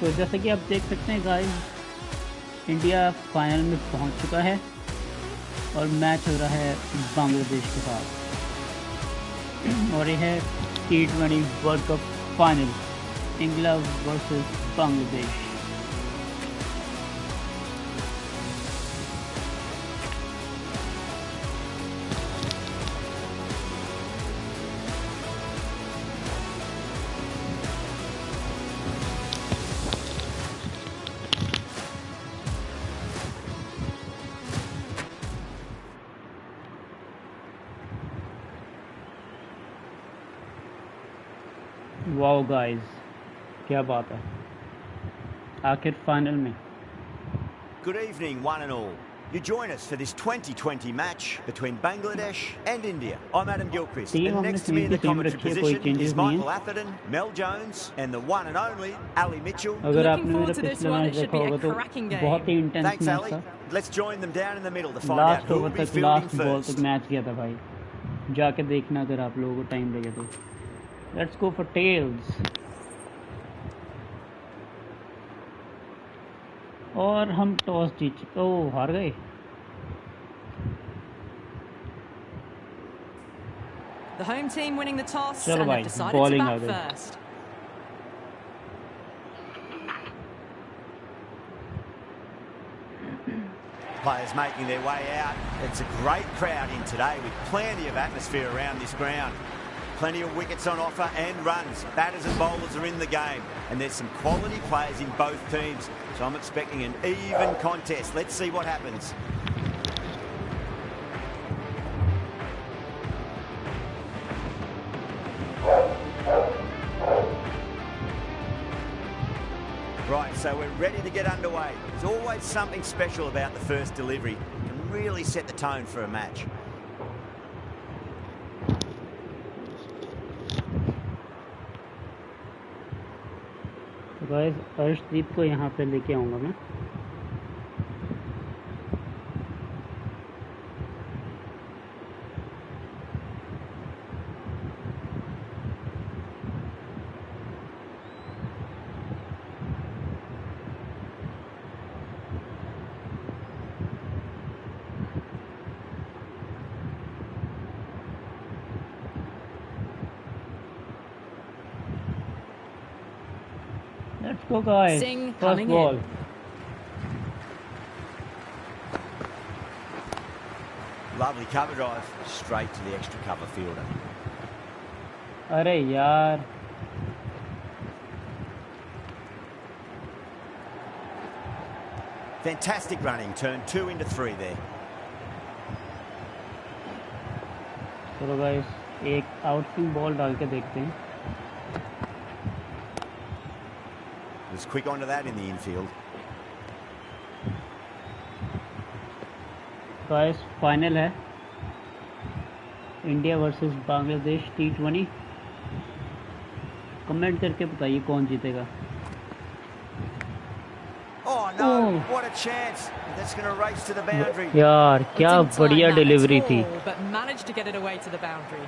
तो जैसे कि आप देख सकते हैं गाइस, इंडिया फाइनल में पहुंच चुका है और मैच हो रहा है बांग्लादेश के साथ, और यह है T20 world cup final, England versus Bangladesh. Wow guys, क्या बात है, आखिर फाइनल में। Good evening, one and all. You join us for this 2020 match between Bangladesh and India. I'm Adam Gilchrist, and next to me in the commentary position is Michael Atherton, Mel Jones, and the one and only Ali Mitchell. अगर आपने मेरा पिछला match देखा होगा तो बहुत ही intense match था। Let's join them down in the middle to find out who will be fielding first. Ball तक मैच किया था भाई, जाके देखना अगर आप लोगों को टाइम लगे तो। Let's go for tails। और हम टॉस जीत, ओह हार गए। The home team winning the toss and have decided to bat first. Players making their way out. It's a great crowd in today with plenty of atmosphere around this ground. Plenty of wickets on offer and runs. Batters and bowlers are in the game, and there's some quality players in both teams. So I'm expecting an even contest. Let's see what happens. Right, so we're ready to get underway. There's always something special about the first delivery. It can really set the tone for a match. Guys, Arshdeep को यहाँ पे लेके आऊँगा मैं। Let's go guys, first ball. Lovely cover drive, straight to the extra cover fielder. अरे यार, fantastic running, turn 2 into 3 there. चलो guys, एक आउटस्विंग बॉल डाल के देखते हैं। Was quick onto that in the infield. Guys, final है, India versus Bangladesh T20। Comment करके बताइए कौन जीतेगा। Oh no, what a chance. That's going to race to the boundary. यार क्या बढ़िया डिलीवरी थी। But managed to get it away to the boundary.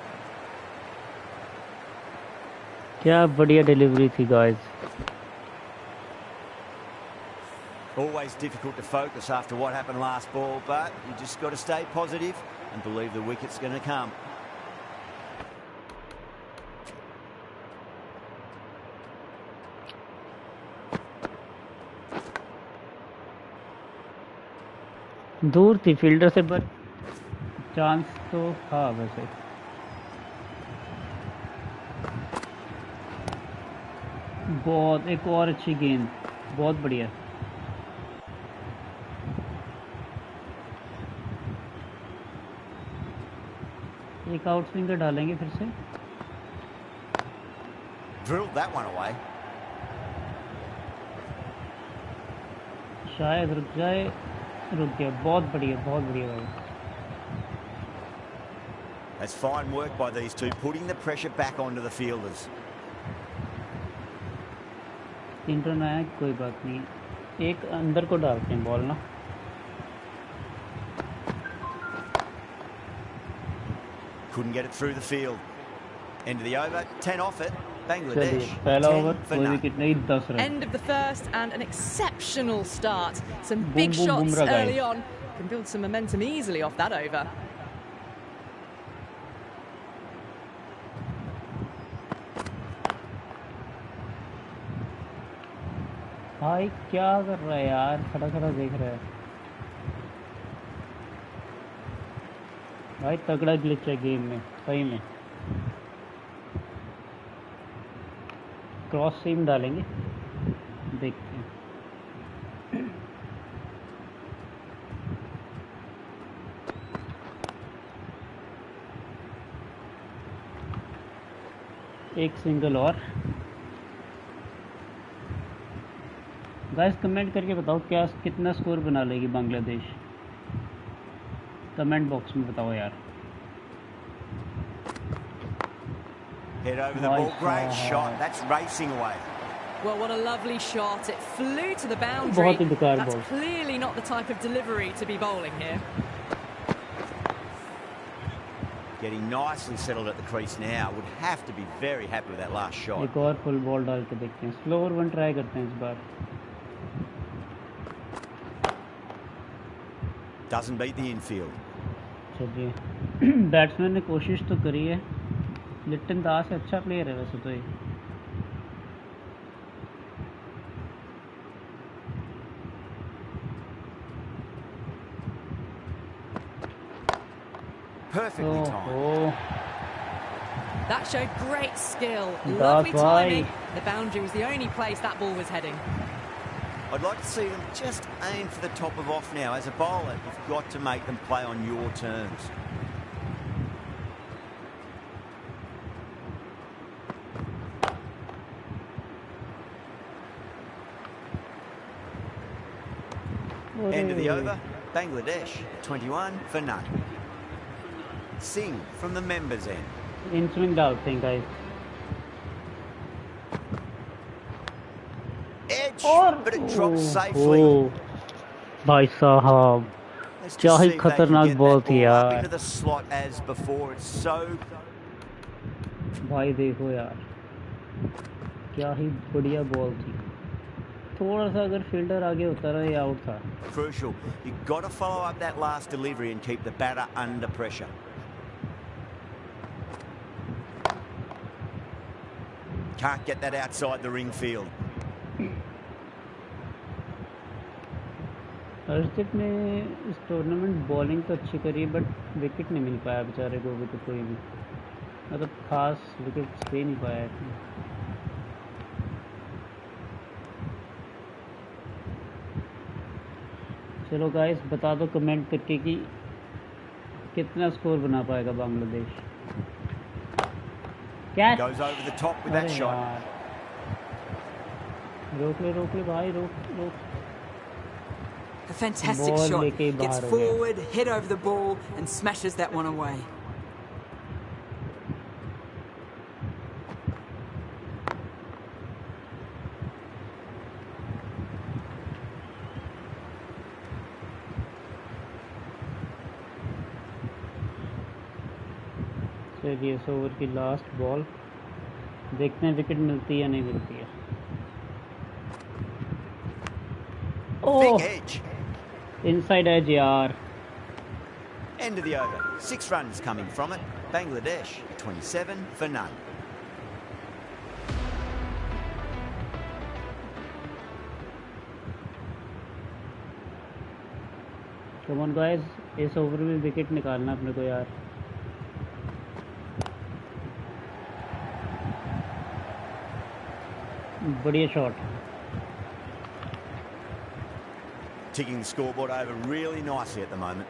क्या बढ़िया डिलीवरी थी guys. Always difficult to focus after what happened last ball, but you just got to stay positive and believe the wicket's going to come. दूर थी fielder से, पर chance तो था वैसे। बहुत, एक और अच्छी गेंद, बहुत बढ़िया। एक आउट स्विंगर डालेंगे फिर से। Drilled that one away. शायद रुक जाए, रुक गया। बहुत बढ़िया, बहुत बढ़िया भाई। That's fine work by these two, putting the pressure back onto the fielders. 3 run आया, कोई बात नहीं। एक अंदर को डालते हैं बॉल ना। Couldn't get it through the field. End of the over, 10 off it. Bangladesh, पहला 10 ओवर for कोई none. विकेट नहीं, 10 run. End of the first and an exceptional start. Some Boom, big boom, shots Bumrah, guys. early on. Can build some momentum easily off that over. भाई क्या कर रहा है यार, खड़ा खड़ा देख रहा है भाई, तगड़ा ग्लिच है गेम में सही में। क्रॉस सीम डालेंगे, देखते हैं। एक सिंगल और। गाइस कमेंट करके बताओ क्या कितना स्कोर बना लेगी बांग्लादेश, कमेंट बॉक्स में बताओ यार। Head over the ball, great shot. That's racing away. Well, what a lovely shot. It flew to the boundary. बहुत ही बेकार That's ball. clearly not the type of delivery to be bowling here. Getting nicely settled at the crease now. Would have to be very happy with that last shot. एक और full ball डाल के देखते हैं, slower one try करते हैं इस बार। Doesn't beat the infield. चलिए बैट्समैन ने कोशिश तो करी है, लिट्टन दास से अच्छा प्लेयर है वैसे तो ये। Perfectly timed. That showed great skill. That's Lovely timing. right. The boundary was the only place that ball was heading. I'd like to see them just aim for the top of off now. As a bowler, you've got to make them play on your terms. End of the over. Bangladesh, 21 for none. Singh from the members' end. In swing डालते हैं guys. Edge, और but it drops safely. भाई साहब Let's क्या just he see if they can खतरनाक get ball that थी ball up यार। into the slot as before. It's so भाई देखो यार क्या ही बढ़िया बॉल थी, थोड़ा सा अगर फील्डर आगे होता रहा ये आउट था। crucial. You've got to follow up that last delivery and keep the batter under pressure. Can't get that outside the ring field. Harshdeep ने इस टूर्नामेंट बॉलिंग तो अच्छी करी बट विकेट नहीं मिल पाया बेचारे को भी, तो कोई भी मतलब खास विकेट ले नहीं पाया इसमें। चलो गाइस बता दो कमेंट करके कि कितना स्कोर बना पाएगा बांग्लादेश। क्या Goes over the top with that shot. रोक ले भाई, रोक। A fantastic Ball shot. लेके Gets बाहर हो गया। forward, head over the ball and smashes that one away. चलिए इस ओवर की लास्ट बॉल, देखते हैं विकेट मिलती है या नहीं मिलती है। Big edge. इनसाइड एज यार। End of the over. 6 runs coming from it. Bangladesh, 27 for none. Come on guys, इस ओवर में विकेट निकालना अपने को यार। बढ़िया shot. Ticking the scoreboard over really nicely at the moment.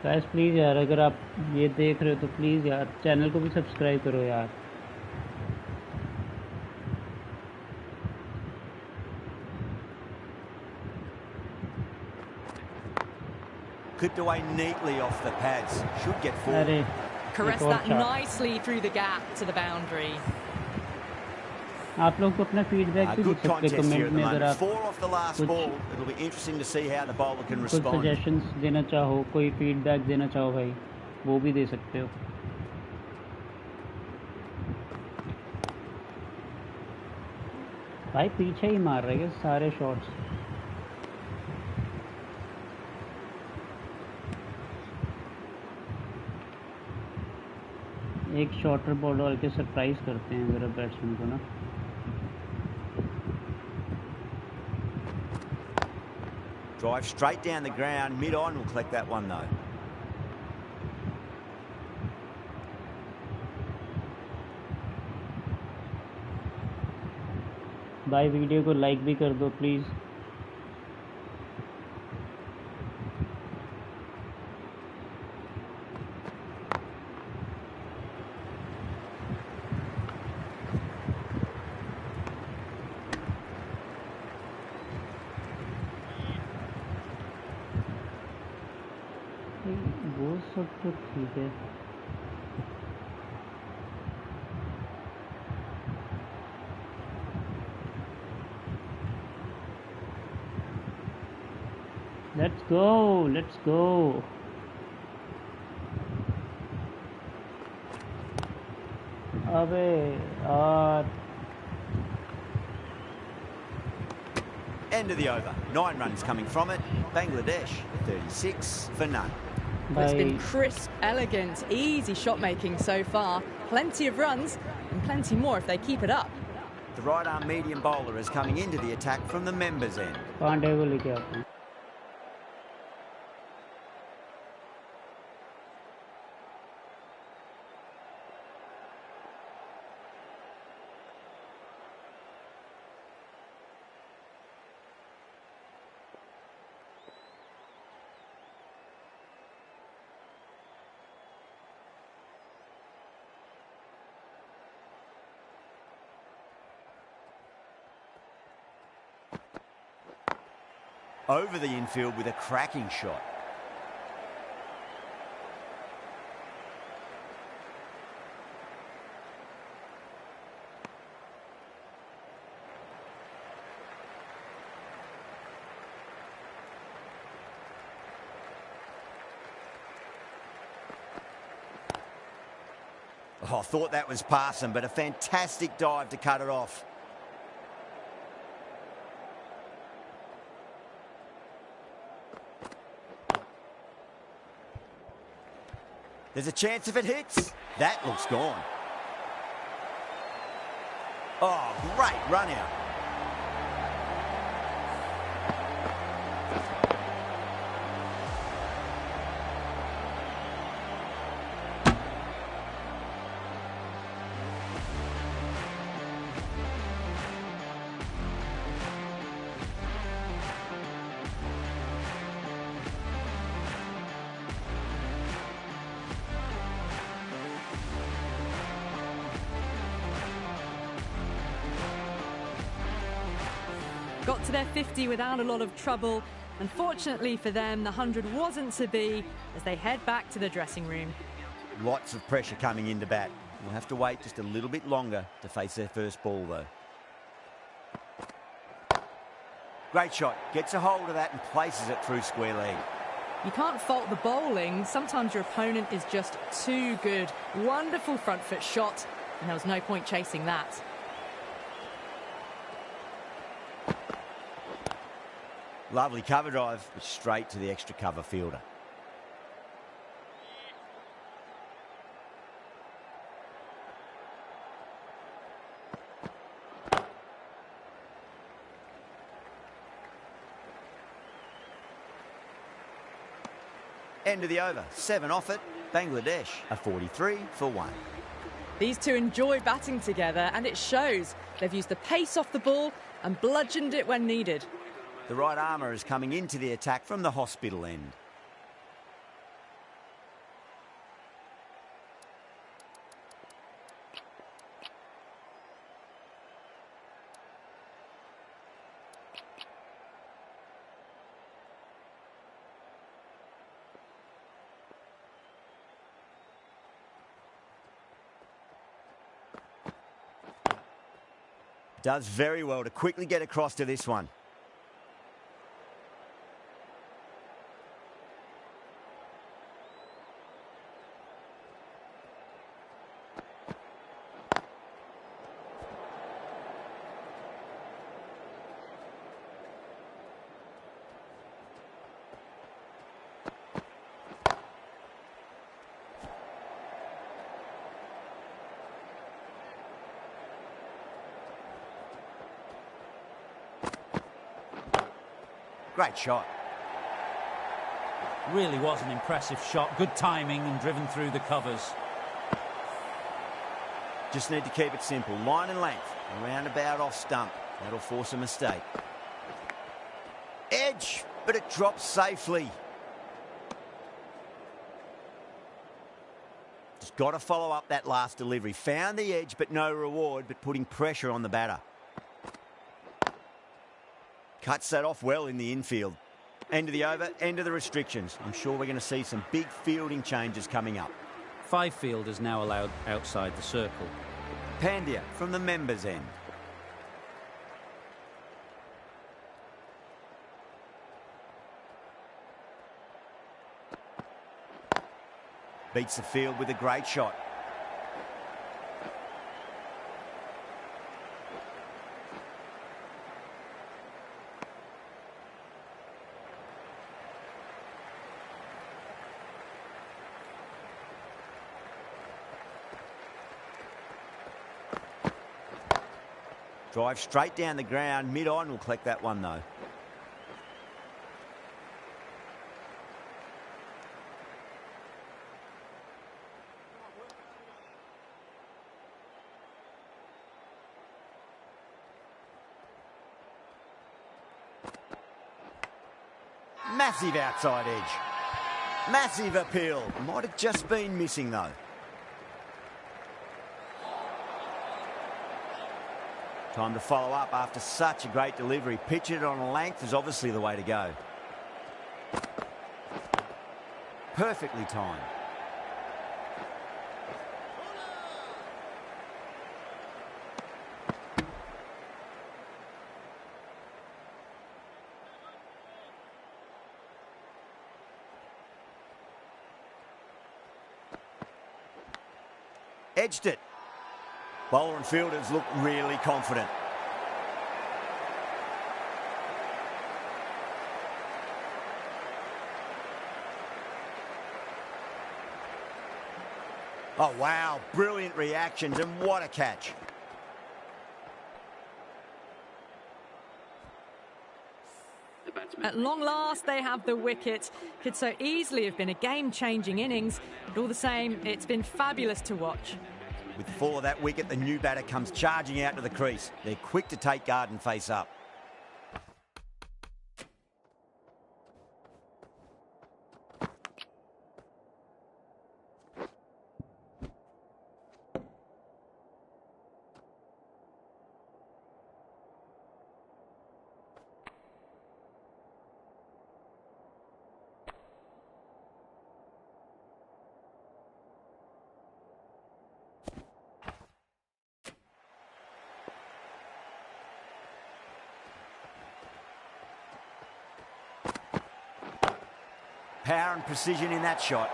Guys please यार अगर आप ये देख रहे हो तो प्लीज़ यार चैनल को भी सब्सक्राइब करो यार। Clipped away neatly off the pads. Should get forward. अरे Caressed एक और that shot। nicely through the gap to the boundary. आप लोग को अपना फीडबैक भी Good लिख सकते contest here comment at the में अगर moment. आप 4 off the last कुछ- ball. It'll be interesting to see how the bowler can कुछ respond. सजेशंस देना चाहो, कोई फीडबैक देना चाहो भाई वो भी दे सकते हो। भाई पीछे ही मार रहे हैं सारे शॉट्स। एक शॉर्टर बॉल डाल के सरप्राइज करते हैं मेरा बैट्समैन को ना। Drive straight down the ground, mid-on will collect that one though. भाई वीडियो को लाइक भी कर दो प्लीज़। वो सब तो ठीक है। Let's go let's go. अबे यार। End of the over. 9 runs coming from it. Bangladesh 36 for none. Well, it's been crisp, elegant, easy shot making so far. Plenty of runs and plenty more if they keep it up. The right arm medium bowler is coming into the attack from the members' end. Pandey को लेके आते हैं। Over the infield with a cracking shot. Oh, I thought that was passing, but a fantastic dive to cut it off. There's a chance if it hits. That looks gone. Oh, great run out. Got to their 50 without a lot of trouble. Unfortunately for them, the 100 wasn't to be as they head back to the dressing room. Lots of pressure coming into bat. We'll have to wait just a little bit longer to face their first ball, though. Great shot. Gets a hold of that and places it through square leg. You can't fault the bowling. Sometimes your opponent is just too good. Wonderful front foot shot, and there was no point chasing that. Lovely cover drive, but straight to the extra cover fielder. End of the over. 7 off it. Bangladesh are 43 for 1. These two enjoy batting together, and it shows. They've used the pace off the ball and bludgeoned it when needed. The right armour is coming into the attack from the hospital end. Does very well to quickly get across to this one. Great shot. Really was an impressive shot. Good timing and driven through the covers. Just need to keep it simple. Line and length. Around about off stump. That'll force a mistake. Edge, but it drops safely. Just got to follow up that last delivery. Found the edge, but no reward, but putting pressure on the batter. Cuts that off well in the infield. End of the over, end of the restrictions. I'm sure we're going to see some big fielding changes coming up. 5 fielders now allowed outside the circle. Pandya from the members' end. Beats the field with a great shot. Drive straight down the ground. Mid-on will collect that one, though. Massive outside edge. Massive appeal. Might have just been missing, though. Time to follow up after such a great delivery. Pitch it on a length is obviously the way to go. Perfectly timed. Edged it. Bowler and fielders look really confident. Oh, wow. Brilliant reactions, and what a catch. At long last, they have the wicket. Could so easily have been a game-changing innings, but all the same, it's been fabulous to watch. With the fall of that wicket, the new batter comes charging out to the crease. They're quick to take guard and face up. Power and precision in that shot.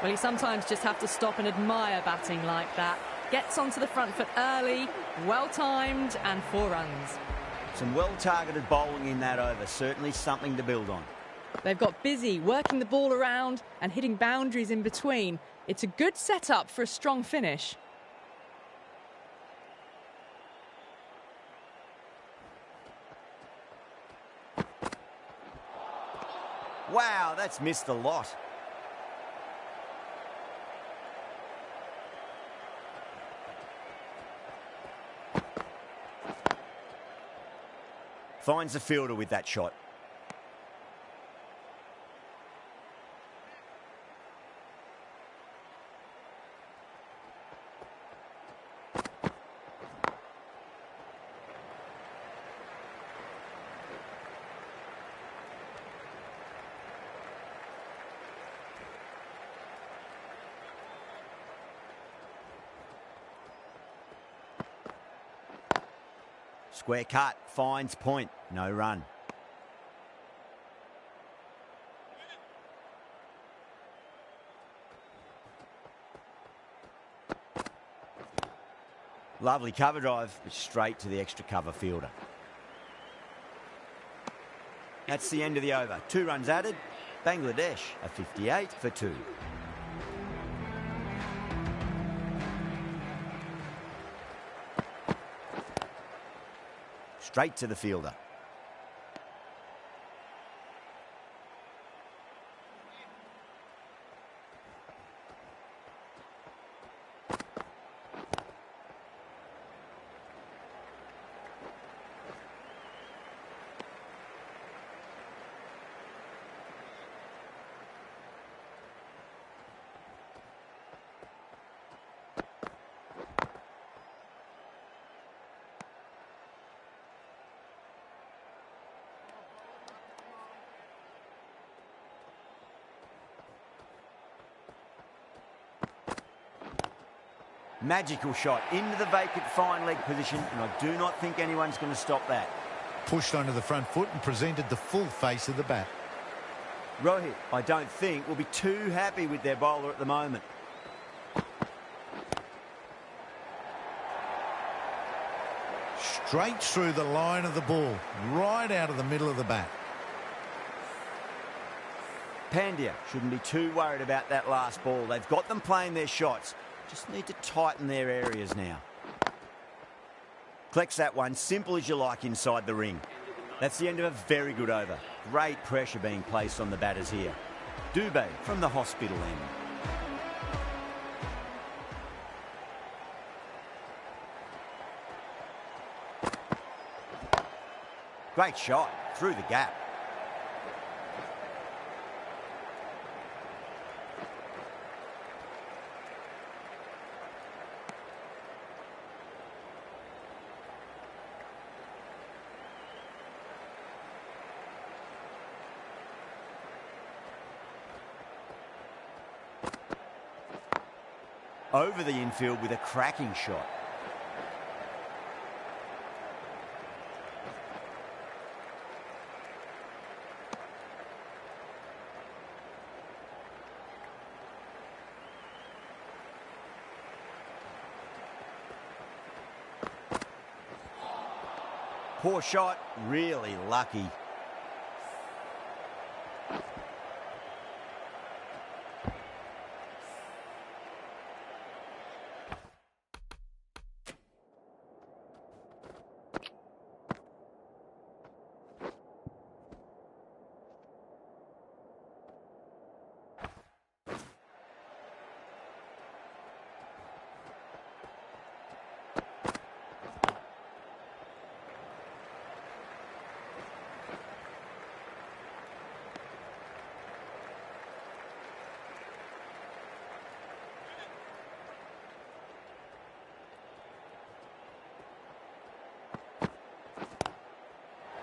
Well, you sometimes just have to stop and admire batting like that. Gets onto the front foot early, well-timed, and 4 runs. Some well-targeted bowling in that over. Certainly something to build on. They've got busy working the ball around and hitting boundaries in between. It's a good setup for a strong finish. Wow, that's missed a lot. Finds the fielder with that shot. Square cut, finds point, no run. Lovely cover drive, but straight to the extra cover fielder. That's the end of the over. 2 runs added. Bangladesh are 58 for 2. Straight to the fielder. Magical shot into the vacant fine leg position, and I do not think anyone's going to stop that. Pushed onto the front foot and presented the full face of the bat. Rohit, I don't think, will be too happy with their bowler at the moment. Straight through the line of the ball, right out of the middle of the bat. Pandya shouldn't be too worried about that last ball. They've got them playing their shots. Just need to tighten their areas now. Collects that one, simple as you like, inside the ring. That's the end of a very good over. Great pressure being placed on the batters here. Dubé from the hospital end. Great shot through the gap. Over the infield with a cracking shot. Poor shot, really lucky.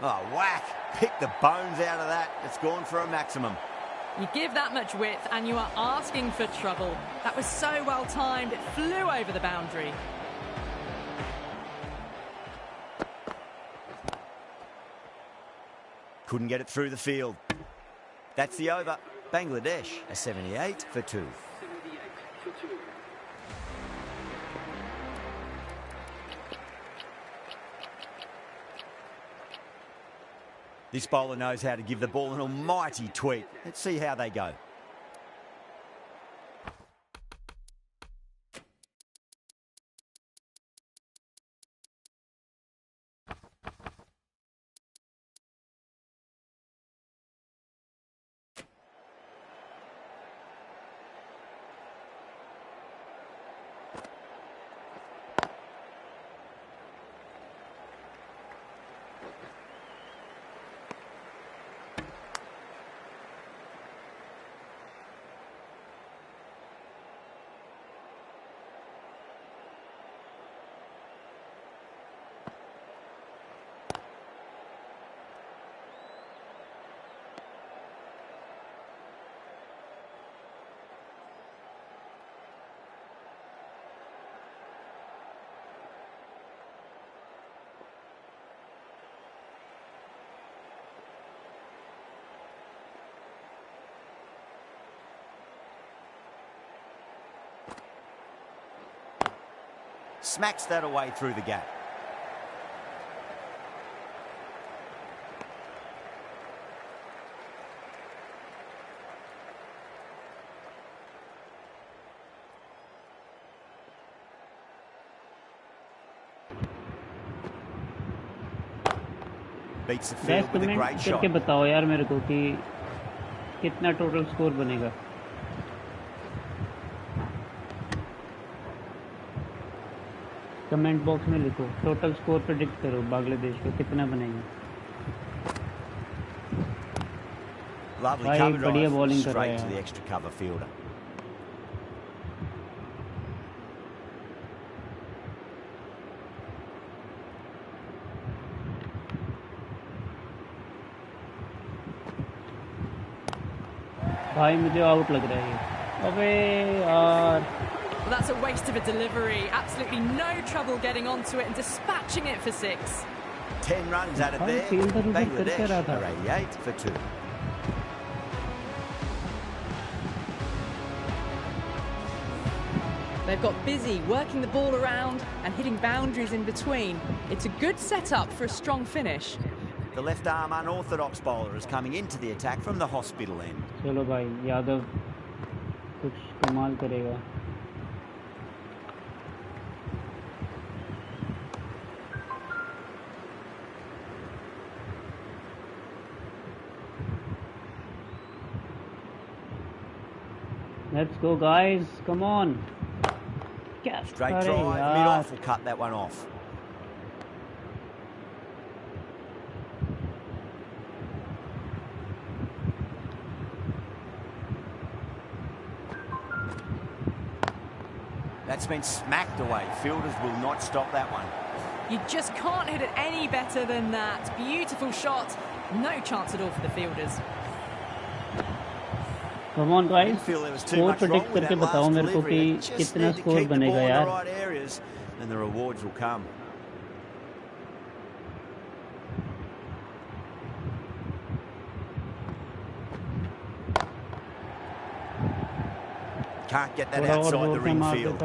Oh, whack. Pick the bones out of that. It's gone for a maximum. You give that much width and you are asking for trouble. That was so well timed, it flew over the boundary. Couldn't get it through the field. That's the over. Bangladesh, a 78 for 2. This bowler knows how to give the ball an almighty tweak. Let's see how they go. Smacks that away through the gap. Beats the field with a great shot. करके बताओ यार मेरे को कि कितना total score बनेगा. Comment box में लिखो. टोटल स्कोर प्रेडिक्ट करो बांग्लादेश को कितना बनेगा. Lovely cover drive straight to the extra cover fielder. भाई मुझे आउट लग रहा है ये. अबे यार Well, that's a waste of a delivery. Absolutely no trouble getting onto it and dispatching it for 6. 10 runs added there. Bangladesh are 88 for 2. They've got busy working the ball around and hitting boundaries in between. It's a good setup for a strong finish. The left-arm unorthodox bowler is coming into the attack from the hospital end. चलो भाई यादव कुछ कमाल करेगा. Let's go guys, come on. Straight drive, mid-off will cut that one off. That's been smacked away. Fielders will not stop that one. You just can't hit it any better than that. Beautiful shot. No chance at all for the fielders. Come on guys, score predict करके बताओ मेरे को कि कितना score बनेगा यार. And the rewards will come. Can't get that outside the ring field.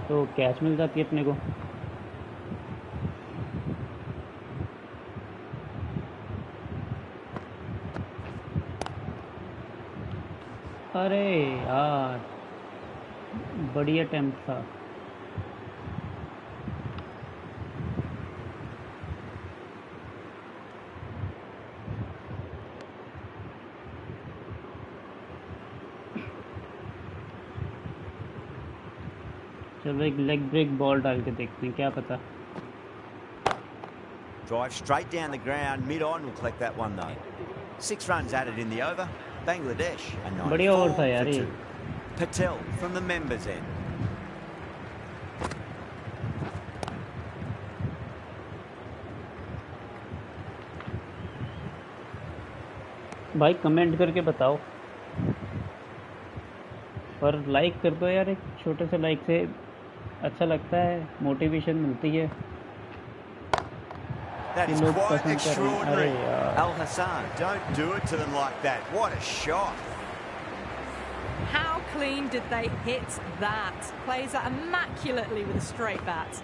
तो catch मिल जाती है अपने को. अरे यार बढ़िया अटेम्प्ट था. चलो एक लेग ब्रेक बॉल डाल के देखते हैं, क्या पता. Drive straight down the ground, mid-on will collect that one though. 6 runs added in the over. Bangladesh are 94 for 2. Patel from the members end. भाई कमेंट करके बताओ और लाइक कर दो यार. एक छोटे से लाइक से अच्छा लगता है, मोटिवेशन मिलती है. That is quite extraordinary. Al Hassan, don't do it to them like that. What a shot. How clean did they hit that? Plays that immaculately with a straight bat.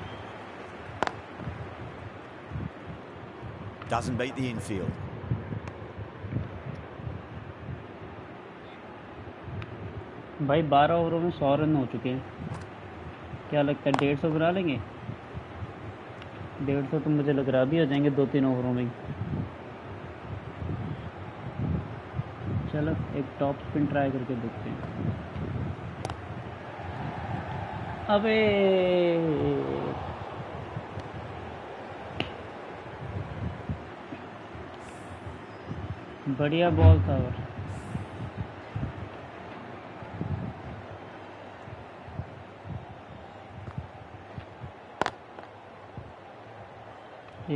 Doesn't beat the infield. भाई 12 ओवरों में 100 run हो चुके हैं. क्या लगता है 150 बना लेंगे? 150 तो मुझे लग रहा भी हो जाएंगे 2-3 ओवरों में. चलो एक टॉप स्पिन ट्राई करके देखते हैं. अबे बढ़िया बॉल था. और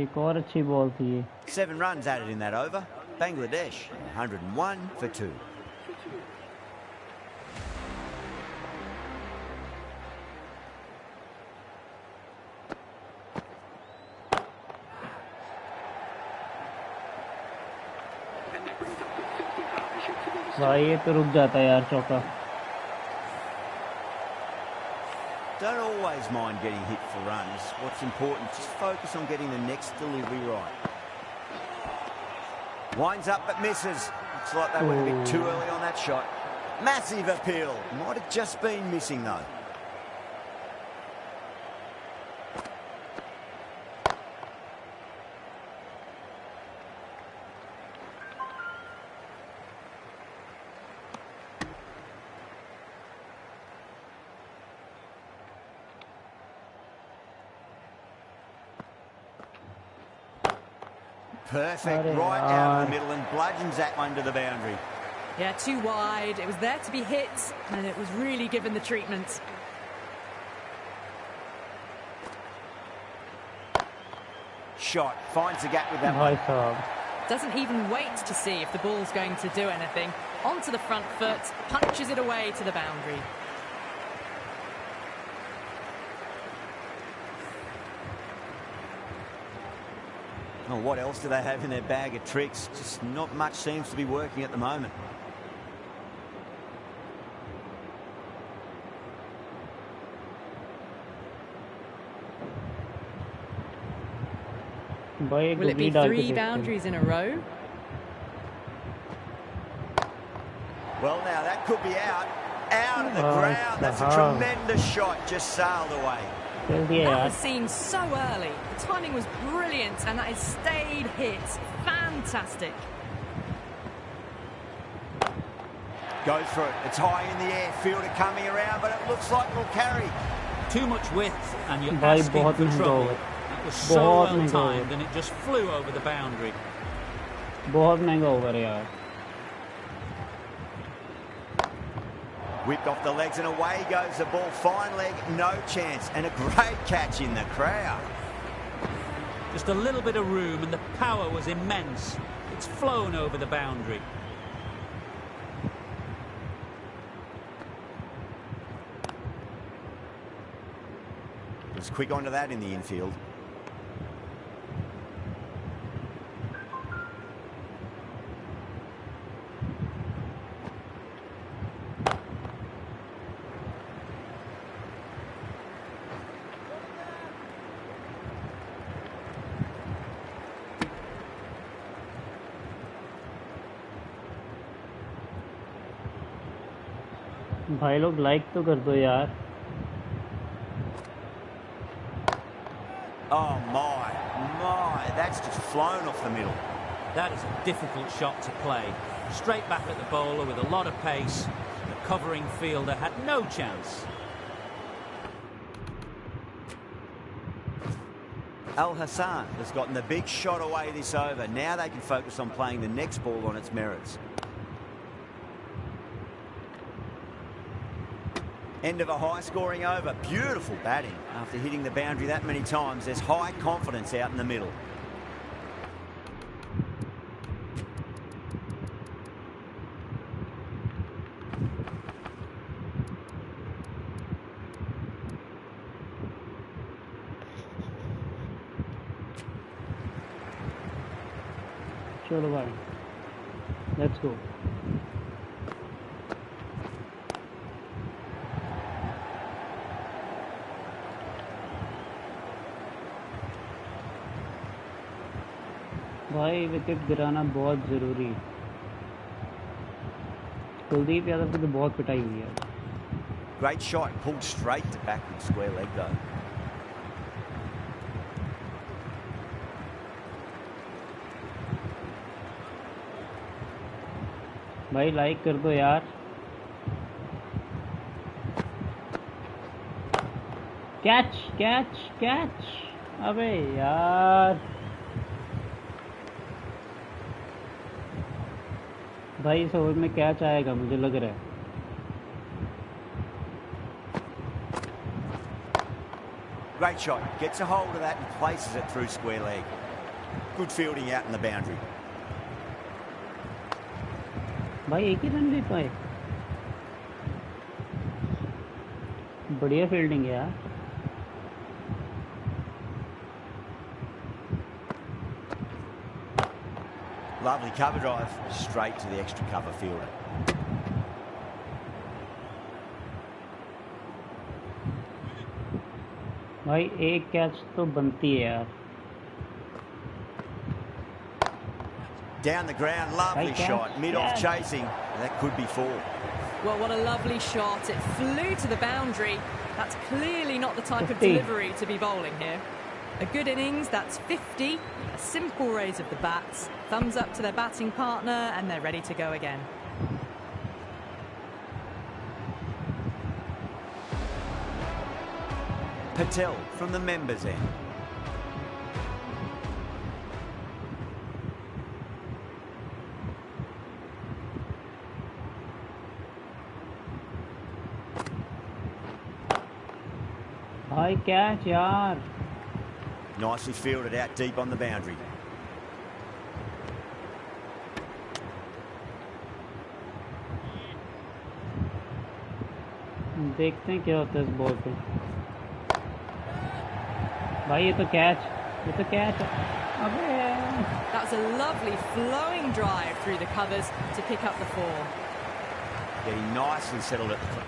एक और अच्छी बॉल थी ये. 7 runs added in that over. Bangladesh 101 for 2. भाई ये तो रुक जाता है यार चौका. Don't always mind getting hit for runs. What's important, just focus on getting the next delivery right. Winds up but misses. Looks like they went a bit too early on that shot. Massive appeal. Might have just been missing though. Perfect, right out of the middle and bludgeons that one to the boundary. Yeah, too wide. It was there to be hit, and it was really given the treatment. Shot, finds the gap with that one. Doesn't even wait to see if the ball's going to do anything. Onto the front foot, punches it away to the boundary. Oh, what else do they have in their bag of tricks? Just not much seems to be working at the moment. Will it be 3 boundaries in a row? Well, now that could be out. Out of the ground. That's a tremendous shot. Just sailed away. That was seen so early. The timing was brilliant, and that is stayed hit. Fantastic. Goes for it. It's high in the air. Fielder coming around, but it looks like it'll carry. Too much width, and you're asking for trouble. That was so well timed, and it just flew over the boundary. बहुत महंगा over है यार. Whipped off the legs and away goes the ball. Fine leg, no chance. And a great catch in the crowd. Just a little bit of room and the power was immense. It's flown over the boundary. Was quick onto that in the infield. भाई लोग like तो कर दो यार. Oh my, that's just flown off the middle. That is a difficult shot to play. Straight back at the bowler with a lot of pace. The covering fielder had no chance. Al Hassan has gotten the big shot away this over. Now they can focus on playing the next ball on its merits. End of a high-scoring over. Beautiful batting. After hitting the boundary that many times, there's high confidence out in the middle. चलो भाई, let's go. भाई wicket गिराना बहुत ज़रूरी है. कुलदीप यादव की तो बहुत पिटाई हुई है. Great shot, pulled straight to backward square leg though. भाई लाइक कर दो यार. Catch catch catch. अबे यार भाई इस ओवर में कैच आएगा मुझे लग रहा है. Great shot, gets a hold of that and places it through square leg. Good fielding out in the boundary. भाई एक ही रन ले पाए. बढ़िया फील्डिंग है यार. Lovely cover drive, straight to the extra cover fielder. भाई एक कैच तो बनती है यार. Down the ground, lovely shot, mid-off chasing. That could be 4. Well, what a lovely shot. It flew to the boundary. That's clearly not the type of delivery to be bowling here. A good innings, that's 50. A simple raise of the bats. Thumbs up to their batting partner, and they're ready to go again. Patel from the members' end. भाई catch यार. Nicely fielded out deep on the boundary. देखते हैं क्या होता है इस ball पे. भाई ये तो कैच. अबे That was a lovely flowing drive through the covers to pick up the 4. Getting nicely settled at the front.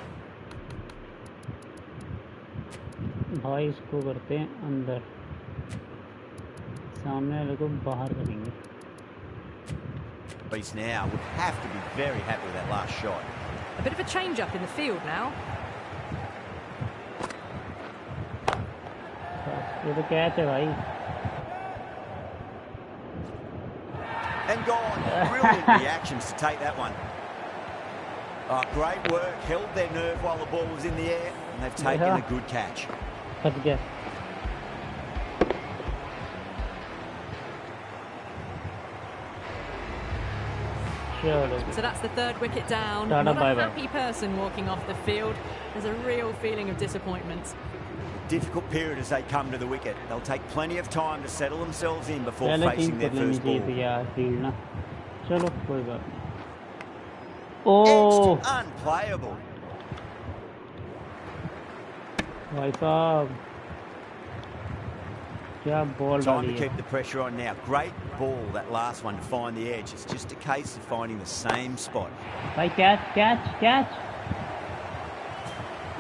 भाई इसको करते हैं अंदर, सामने वाले को बाहर करेंगे. Beast now would have to be very happy with that last shot. A bit of a change up in the field now. ये तो कैच है भाई. And gone. Brilliant reactions to take that one. Oh, great work. Held their nerve while the ball was in the air, and they've taken a good catch. फंस गया. So that's the 3rd wicket down. Tata, Not a bye-bye. happy person walking off the field. There's a real feeling of disappointment. Difficult period as they come to the wicket. They'll take plenty of time to settle themselves in before facing their लेनी first चाहिए ball. थी यार field ना. चलो कोई बात नहीं. ओह Edged, unplayable. भाई साहब क्या बॉल Time डाली to है. keep the pressure on now. Great ball, that last one, to find the edge. It's just a case of finding the same spot. भाई कैच कैच कैच.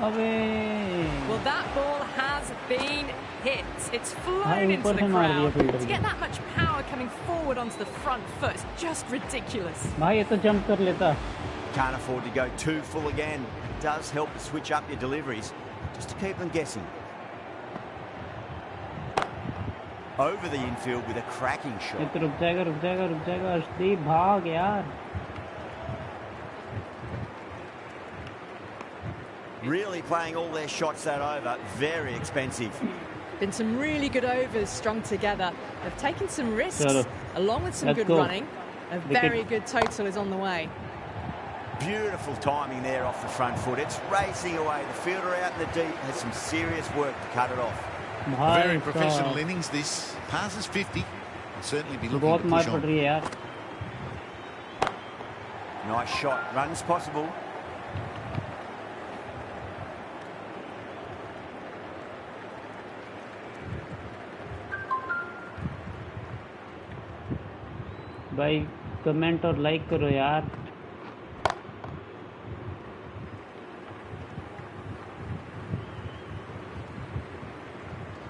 अबे Well, that ball has been hit. It's हाँ, flown into ऊपर the से मार दिया crowd. Fielder To ने. get that much power coming forward onto the front foot is just ridiculous. भाई ये तो जंप कर लेता. Can't afford to go too full again. It does help to switch up your deliveries, just to keep them guessing. Over the infield with a cracking ये shot. तो रुक जाएगा रुक जाएगा रुक जाएगा. अर्शदीप भाग यार. Really playing all their shots that over. Very expensive. Been some really good overs strung together. They've taken some risks Chalo. along with some Let's good go. running. A Wicket. very good total is on the way. Beautiful timing there off the front foot. It's racing away. The fielder out in the deep has some serious work to cut it off. A भाई very professional साहब innings this. Passes 50. Will certainly be looking बहुत to मार push पड़ on. रही है यार. Nice shot. Runs possible. भाई comment और लाइक करो यार.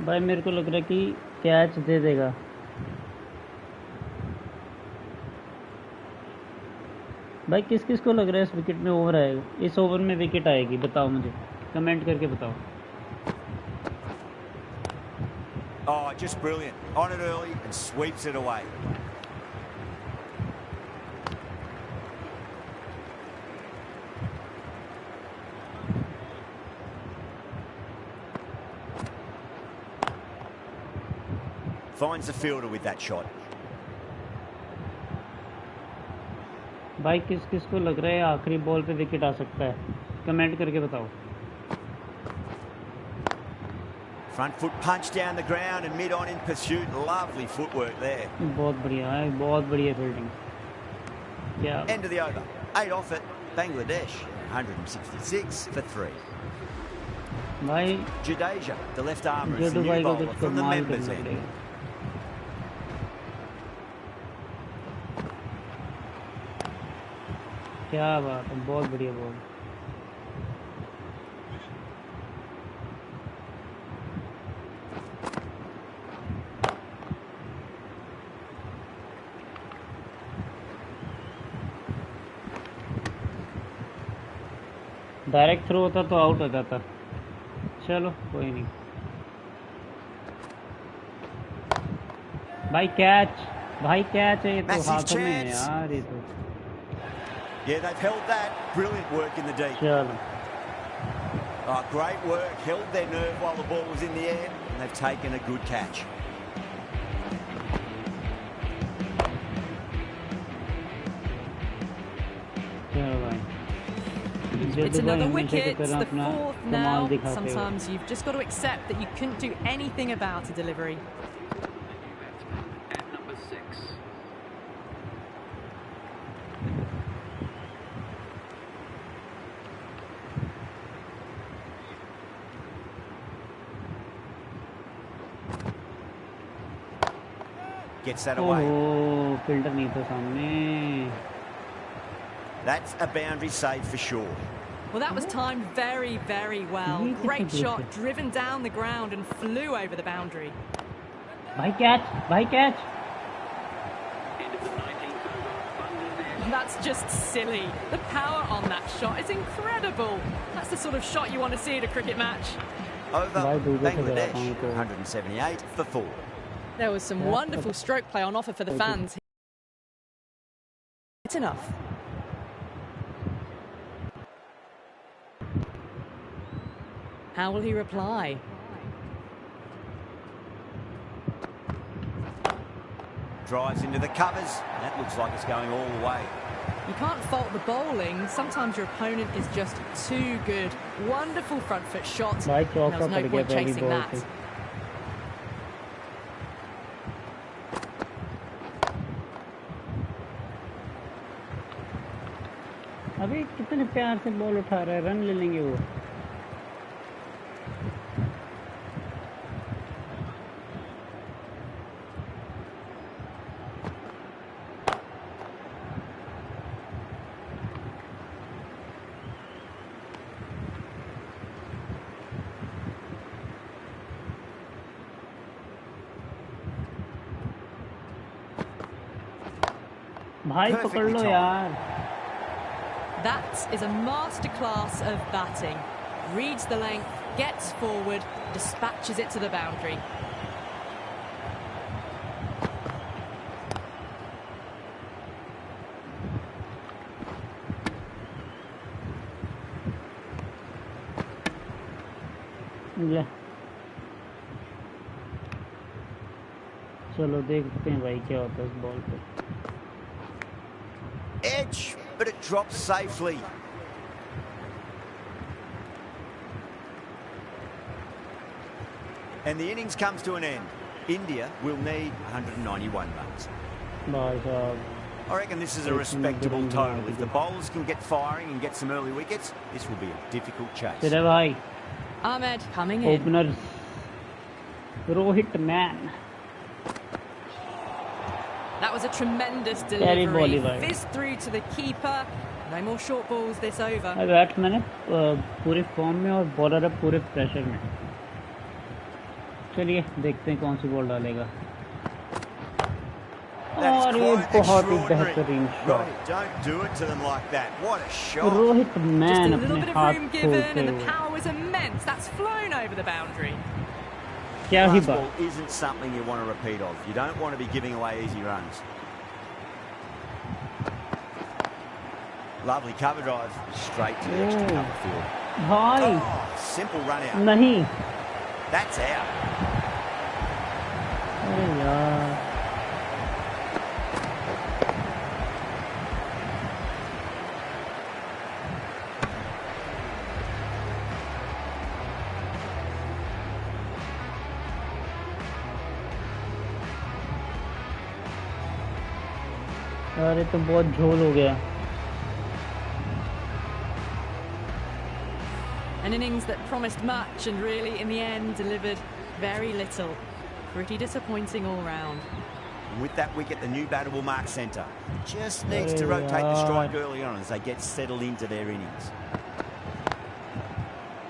भाई मेरे को लग रहा है कि कैच दे देगा. भाई किस किस को लग रहा है इस विकेट में ओवर आएगा, इस ओवर में विकेट आएगी? बताओ मुझे, कमेंट करके बताओ. Oh, just brilliant. On it early and sweeps it away. Finds the fielder with that shot. भाई किस किस को लग रहा है आखिरी बॉल पे विकेट आ सकता है? कमेंट करके बताओ. Front foot punch down the ground and mid on in pursuit. Lovely footwork there. बहुत बढ़िया है, बहुत बढ़िया फील्डिंग. क्या End of the over. 8 off it. Bangladesh 166 for 3. भाई Jadeja, the left armer, is the जडू new भाई को bowler कुछ from the कमाल members करना end. पड़ेगा. क्या बात है, बहुत बढ़िया बॉल. डायरेक्ट थ्रो होता तो आउट हो जाता. चलो कोई नहीं. भाई कैच, भाई कैच है ये तो, Massive हाथों में है chance. यार ये तो. Yeah, they've held that. Brilliant work in the deep. चलो Oh, great work. Held their nerve while the ball was in the air, and they've taken a good catch. चलो भाई. It's जडू भाई another हमेशा की wicket, तरह the अपना 4th कमाल now. दिखाते हो. Sometimes you've just got to accept that you couldn't do anything about a delivery. Gets that away. Oh filter नहीं था सामने. That's a boundary save for sure. Well, that was timed very, very well. Great shot, driven down the ground and flew over the boundary. भाई catch. That's just silly. The power on that shot is incredible. That's the sort of shot you want to see at a cricket match. Over Bangladesh, 178 for 4. There was some wonderful stroke play on offer for the fans. It's enough. How will he reply? Drives into the covers. That looks like it's going all the way. You can't fault the bowling. Sometimes your opponent is just too good. Wonderful front foot shot. There's no point chasing that. अभी कितने प्यार से ball उठा रहा है. Run ले लेंगे वो. भाई पकड़ लो यार. That is a masterclass of batting. Reads the length, gets forward, dispatches it to the boundary. ले. चलो देखते हैं भाई क्या होता है इस बॉल पे. Edge, but it drops safely. And the innings comes to an end. India will need 191 runs. I reckon this is a respectable total. If the bowlers can get firing and get some early wickets, this will be a difficult chase. Ahmed coming in. Opener Rohit man. That was a tremendous delivery. Fizzed through to the keeper. No more short balls this over. Batsman है पूरे form में और bowler है पूरे pressure में. चलिए देखते हैं कौन सी बॉल डालेगा. और ये बहुत ही बेहतरीन shot. Don't do it to them like that. What a shot. Rohit man अपने हाथ खोलते हुए. And the हुए. power was immense. That's flown over the boundary. क्या ही Ball बात. isn't something you want to repeat of. You don't want to be giving away easy runs. Lovely cover drive, straight to the extra cover field. भाई Simple run out. नहीं. That's out. अरे यार. अरे तो बहुत झोल हो गया. An innings that promised much and really in the end delivered very little. Pretty disappointing all round. With that wicket, the new batter will mark centre. Just needs to rotate the strike early on as they get settled into their innings.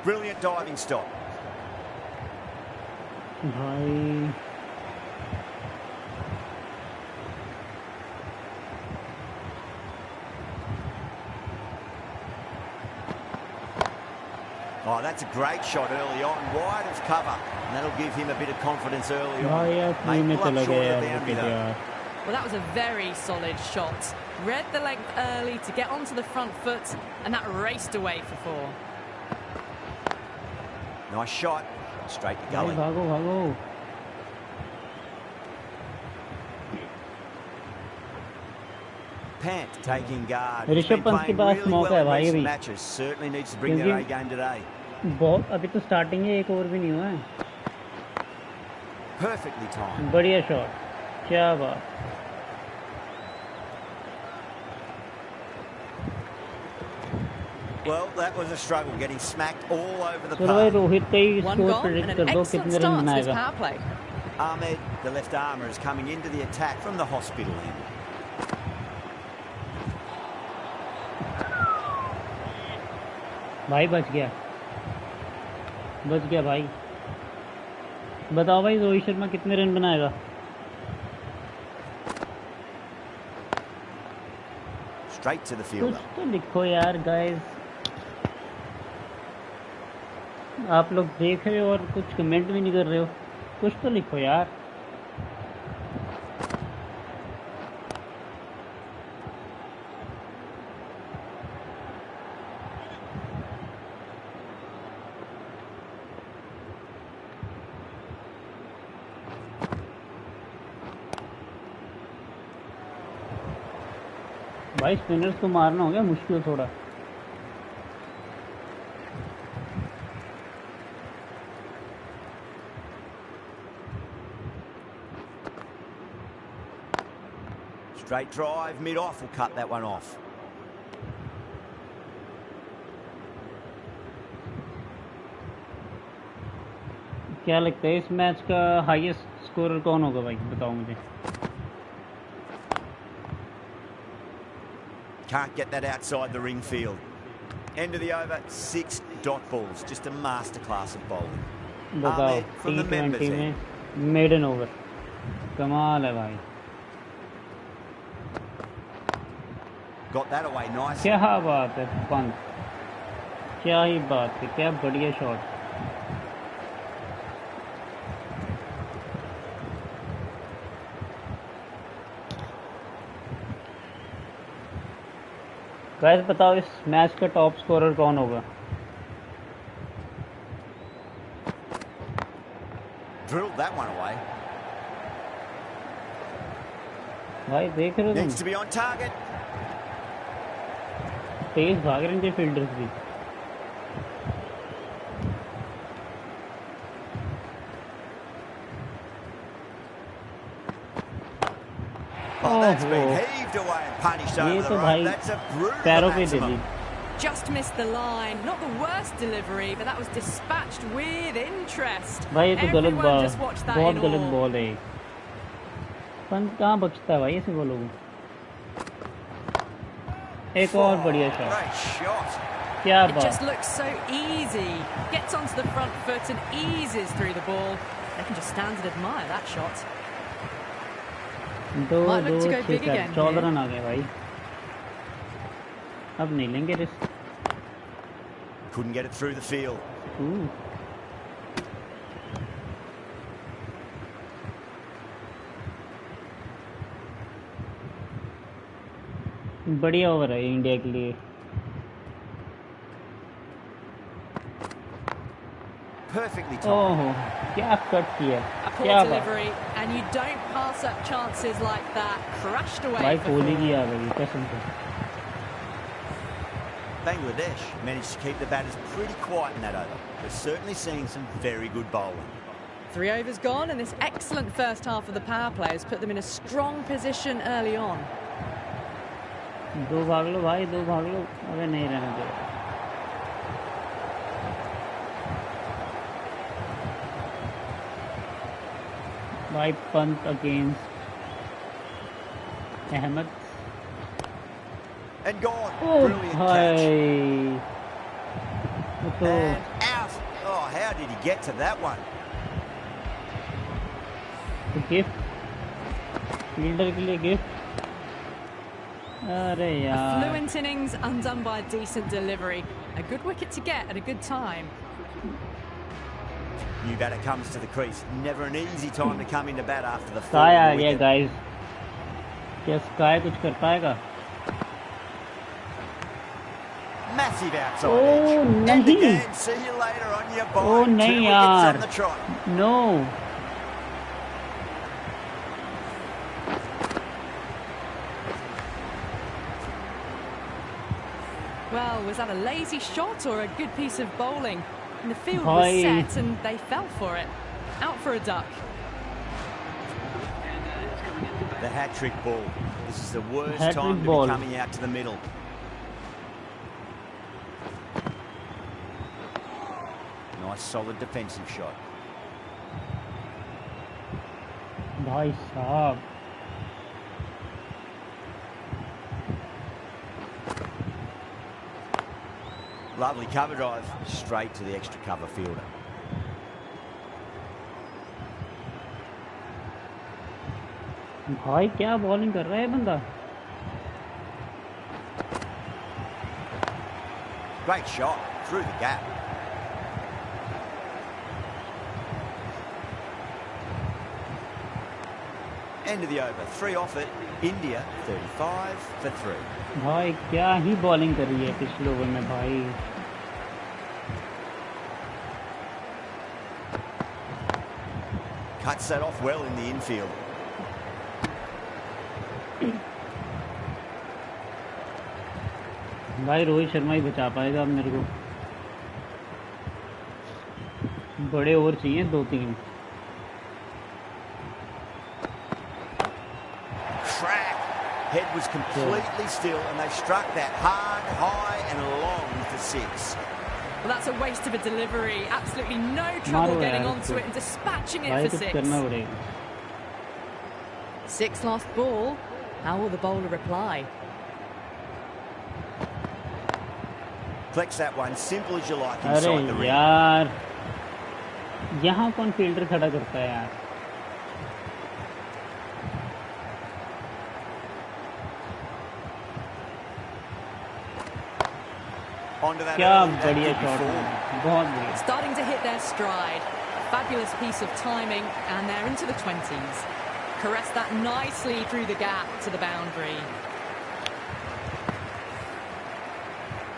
Brilliant diving stop. भाई Oh, that's a great shot early on, wide of cover, and that'll give him a bit of confidence early on. May pull up short of the boundary though. Well, that was a very solid shot. Read the length early to get onto the front foot, and that raced away for 4. Nice shot, straight to gully. भागो भागो. Pant taking guard. Rishabh Pant के पास मौका है भाई अभी. Matches certainly needs to bring their A game today. बहुत अभी तो स्टार्टिंग है, एक ओवर भी नहीं हुआ है. Perfectly timed. बढ़िया शॉट. क्या बात. Well, that was a struggle, getting smacked all over the चलो भाई park. रोहित का ही One score gone and predict an कर दो excellent कितने रन start to this बनाएगा. power play. Ahmed The left armour is coming into the attack from the hospital end. भाई बच गया भाई। बताओ भाई रोहित शर्मा कितने रन बनाएगा? Straight to the fielder. कुछ तो लिखो यार गाइस, आप लोग देख रहे हो और कुछ कमेंट भी नहीं कर रहे हो, कुछ तो लिखो यार। भाई स्पिनर्स को मारना हो गया मुश्किल थोड़ा। Straight drive, mid-off will cut that one off. क्या लगता है इस मैच का हाईएस्ट स्कोरर कौन होगा भाई, बताओ मुझे। Can't get that outside the ring field. End of the over, 6 dot balls. Just a masterclass of bowling. बताओ Ahmed from the members T20 में end. मेडन ओवर, कमाल है भाई। Got that away nicely. क्या बात है पंत, क्या ही बात है, क्या बढ़िया शॉट। गाइस बताओ इस मैच का टॉप स्कोरर कौन होगा? Drilled that one away. भाई देख रहे हो तुम, Needs to be on target. तेज भाग रहे हैं फील्डर्स भी। Oh, that's been heaved away and punished ये over तो the भाई rope. That's a brutal पैरों पे दे दी। maximum. Just missed the line. Not the worst delivery, but that was dispatched with interest. भाई ये तो गलत Everyone ball, just watched that बहुत in गलत awe. बॉल है। पंत कहाँ बचता है भाई ऐसे बॉलों को। एक और बढ़िया शॉट, Great shot. क्या It बात। just looks so easy. Gets onto the front foot and eases through the ball. They can just stand and admire that shot. दो Might look to go 6 big 7 again 14 here. Run आ गए भाई, अब नहीं लेंगे risk. Couldn't get it through the field. बढ़िया over है India के लिए। Perfectly timed. ओहो क्या कट किया, A poor क्या बात। delivery, and you don't pass up chances like that. Crashed away भाई for कोहली four. की आ गई कसम से। Bangladesh managed to keep the batters pretty quiet in that over. We're certainly seeing some very good bowling. 3 overs gone, and this excellent first half of the power play has put them in a strong position early on. दो भाग लो भाई, दो भाग लो। अरे नहीं रहने दो। भाई Pant against Ahmad. And gone. Oh Brilliant catch. भाई वो तो And out. Oh, how did he get to that one? Gift, fielder के लिए गिफ्ट। अरे A यार fluent innings undone by a decent delivery. A good wicket to get at a good time. New batter comes to the crease. Never an easy time to come into bat after the Sky आ fall गया wicket. Guys, क्या Sky कुछ कर पाएगा? Massive outside Oh, edge. End nahi. again. See you later on your ball. Oh, 2 nahi wickets yaar. on the trot. No Well, was that a lazy shot or a good piece of bowling? And the field Bhai. was set and they fell for it. Out for a duck. The hat-trick ball. This is the worst Hat-trick time to ball. be coming out to the middle. Nice solid defensive shot. भाई साहब Lovely cover drive straight to the extra cover fielder. भाई क्या bowling कर रहा है बंदा। Great shot through the gap. End of the over. 3 off it. India 35 for 3. भाई क्या ही बॉलिंग कर रही है पिछले ओवर में भाई। Cuts that off well in the infield. भाई रोहित शर्मा ही बचा पाएगा अब मेरे को। बड़े ओवर चाहिए 2-3। Head was completely still and they struck that hard, high and long for 6. Well, that's a waste of a delivery. Absolutely no trouble getting onto it and dispatching it for 6. 6 last ball. How will the bowler reply? Flex that one, simple as you like inside the ring. यार यहाँ कौन fielder खड़ा करता है यार। क्या बढ़िया shot है, बहुत बढ़िया। Starting to hit their stride. Fabulous piece of timing, and they're into the 20s. Caress that nicely through the gap to the boundary.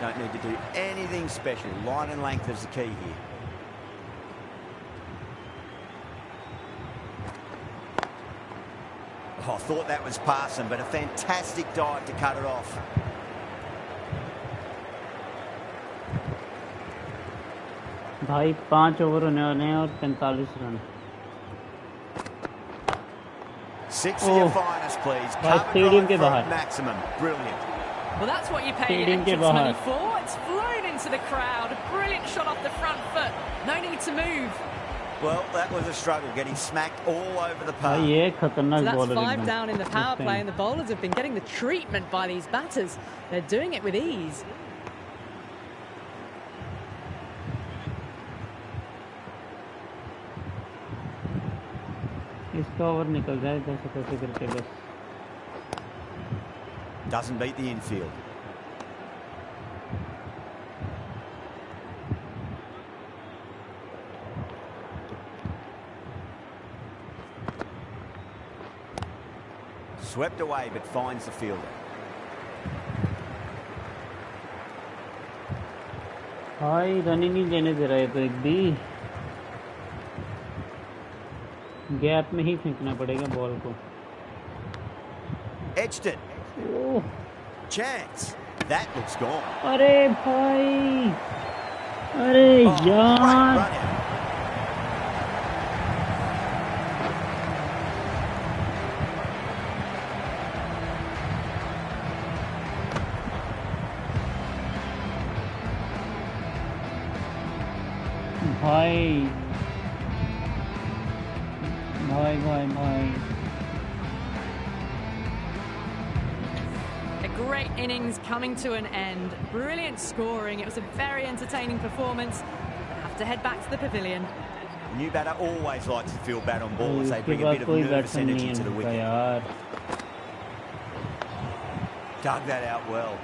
Don't need to do anything special. Line and length is the key here. Oh, I thought that was passing, but a fantastic dive to cut it off. भाई 5 over होने वाले हैं और 45 run. 6 of your finest, please. Stadium के बाहर। Maximum. Brilliant. Well, that's what you pay your entrance money for. It's flown into the crowd. A brilliant shot off the front foot. No need to move. Well, that was a struggle, getting smacked all over the park. ये खतरनाक so bowler that's 5 down in the power play, and the bowlers have been getting the treatment by these batters. They're doing it with ease. इसका over निकल जाए जैसे कैसे करके बस। Doesn't beat the infield. Swept away but finds the fielder. भाई run ही नहीं देने दे रहे तो एक भी। गैप में ही फेंकना पड़ेगा बॉल को। Edged it. Chance. That looks gone. अरे भाई, अरे यार। भाई भाई भाई भाई। A great innings coming to an end. Brilliant scoring. It was a very entertaining performance. They have to head back to the pavilion. New batter always likes to feel bat on ball as they bring a bit of nervous energy to the wicket. Dug that out well.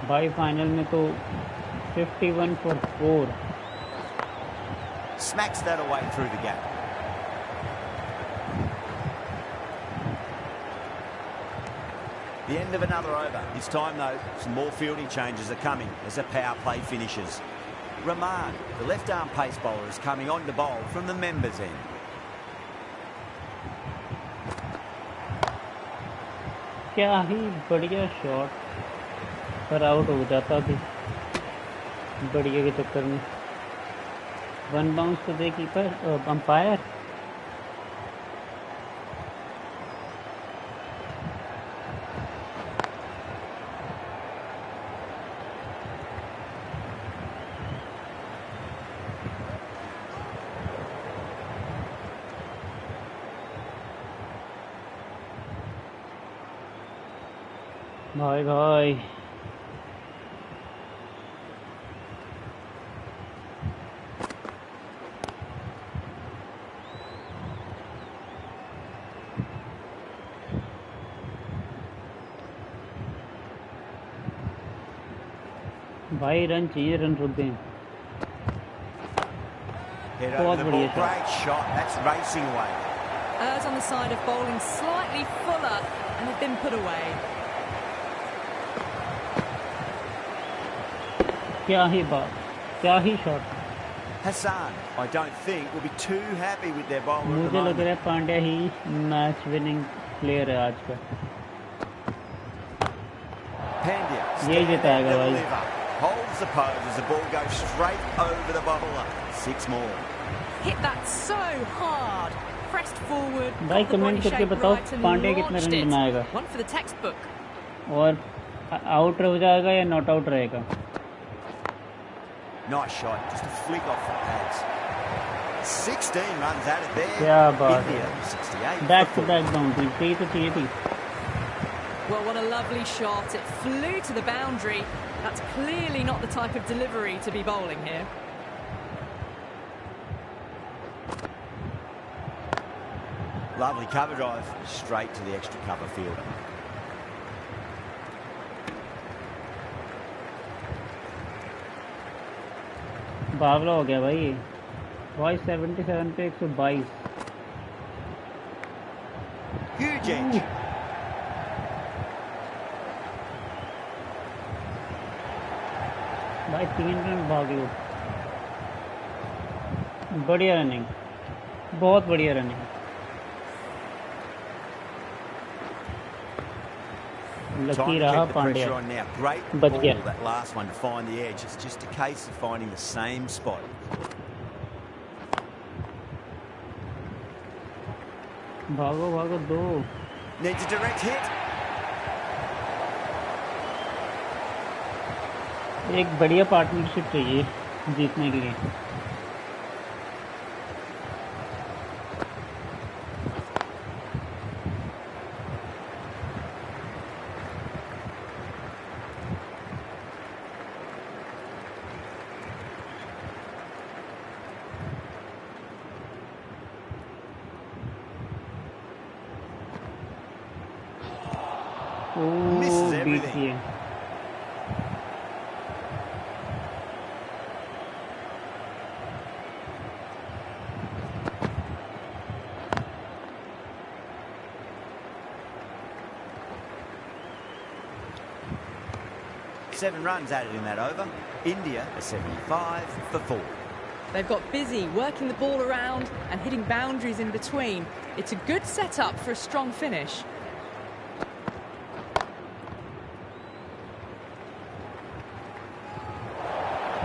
भाई final में तो 51 for 4. Smacks that away through the gap. The end of another over. This time, though, some more fielding changes are coming as the power play finishes. Rahman, the left-arm pace bowler, is coming on to bowl from the members' end. क्या ही बढ़िया shot, पर out हो जाता भी बढ़िया के चक्कर में। 1 बाउंस तो दे कीपर अंपायर। भाई भाई भाई रन चाहिए, रन रुक गए। बहुत बढ़िया shot. Great shot. That's racing away. Errs on the side of bowling slightly fuller and have been put away. क्या ही बात, क्या ही shot. Hassan, I don't think, will be too happy with their bowler at the मुझे लग रहा है moment. Pandya ही match winning player है आज का। Pandya, ये stand जिताएगा and भाई। deliver. Holds the pose as the ball goes straight over the bowler. 6 more. Hit that so hard. Pressed forward. भाई got the कमेंट body करके shape बताओ right and Pandya कितने launched run it. बनाएगा One for the textbook. और out हो जाएगा या not out रहेगा। Nice shot, just a flick off the pads. 16 runs added there. क्या बात India, है। 68. बैक टू बैक बाउंड्री यही तो चाहिए थी। Well, what a lovely shot. It flew to the boundary. That's clearly not the type of delivery to be bowling here. Lovely cover drive, straight to the extra cover fielder. बावला हो गया भाई। भाई 77 पे 122। Huge edge. भाई 3 run भाग लो। बढ़िया running, बहुत बढ़िया रनिंग। Time लकी to रहा keep the Pandya, pressure on now. Great बच ball, गया। that last one to find the edge. It's just a case of finding the same spot. भागो भागो दो। Needs a direct hit. एक बढ़िया partnership चाहिए जीतने के लिए। Misses beat everything. किए। Seven runs added in that over. India are 75 for 4. They've got busy working the ball around and hitting boundaries in between. It's a good setup for a strong finish.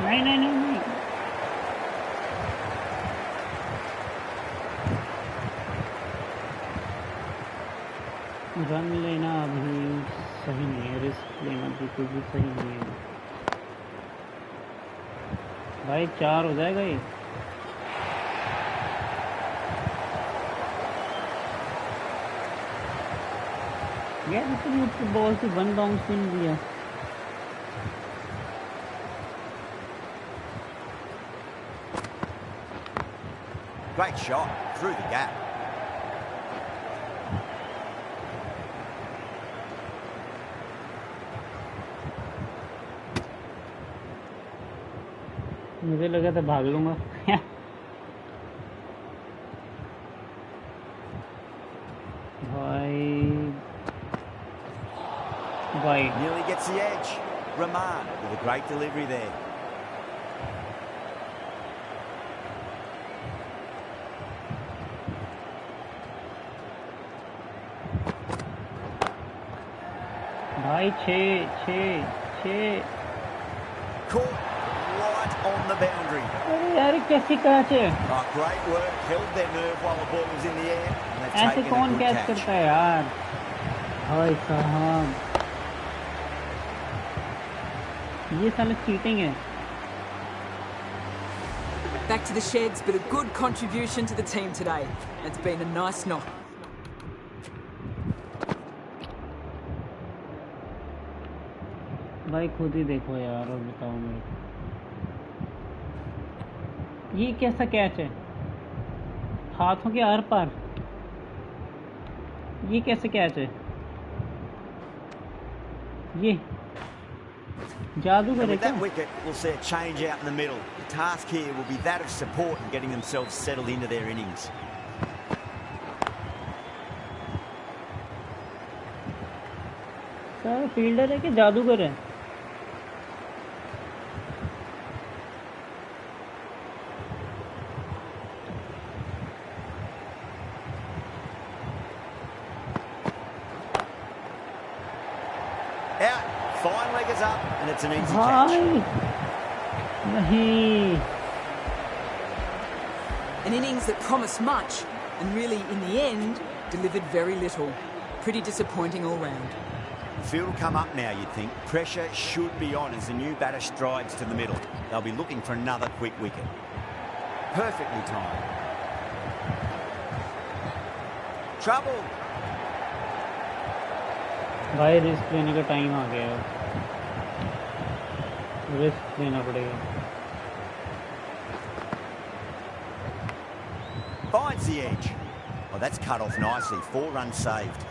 नहीं नहीं नहीं नहीं। Run लेना अभी सही नहीं है, रिस्क लेना बिल्कुल भी सही नहीं है। भाई 4 हो जाएगा ये। यार इसने बॉल से 1 बाउंस भी नहीं दिया। Great shot through the gap. मुझे लगा था भाग लूंगा। भाई Nearly gets the edge. Rahman with a great delivery there. भाई 6 Caught right on the boundary. अरे यार कैसी कैच है। Oh, great work. Held their nerve while the ball was in the air. And they've ऐसे taken a कौन good catch catch. करता है यार। भाई साहब ये साला चीटिंग है। Back to the sheds, but a good contribution to the team today. It's been a nice knock. भाई खुद ही देखो यार और बताओ मेरे को ये कैसा कैच है हाथों के आर पार ये कैसे कैच है ये जादू And करे with क्या that wicket, we'll see a change out in the middle. The task here will be that of support and getting themselves settled into their innings. Sir fielder है कि जादूगर है Out. Fine leg is up and it's an easy भाई catch. नहीं An innings that promised much and really, in the end, delivered very little. Pretty disappointing all round. The field will come up now, you'd think. Pressure should be on as the new batter strides to the middle. They'll be looking for another quick wicket. Perfectly timed. Trouble. भाई risk लेने का time आ गया है risk लेना पड़ेगा Finds the edge. Oh, that's cut off nicely. 4 runs saved.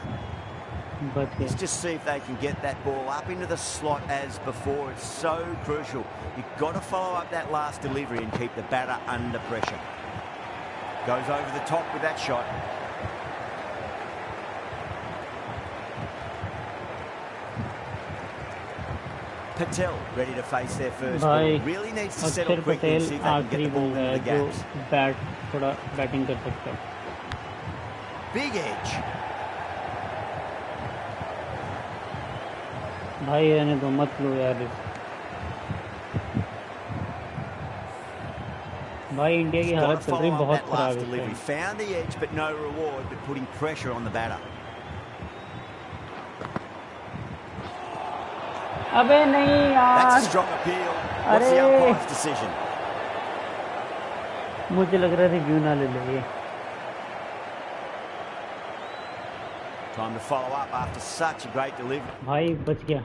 बच Let's गया just see if they can get that ball up into the slot as before. It's so crucial. You've got to follow up that last delivery and keep the batter under pressure. Goes over the top with that shot. Patel ready to face their first ball. भाई Really needs to अक्षर settle quickly and Patel see if they can get आखिरी the ball बंदा into है the जो gaps. Bat थोड़ा batting कर सकता है Big edge. भाई रहने दो मत लो यार रिस्क भाई इंडिया की Got हालत to चल रही follow up बहुत that खराब last है इस delivery. Time Found the edge, but no reward, but putting pressure on the batter. अबे नहीं That's a यार strong appeal. What's the अरे umpire's decision? मुझे लग रहा है रिव्यू ना ले ले ये Time to follow up after such a great delivery. भाई बच गया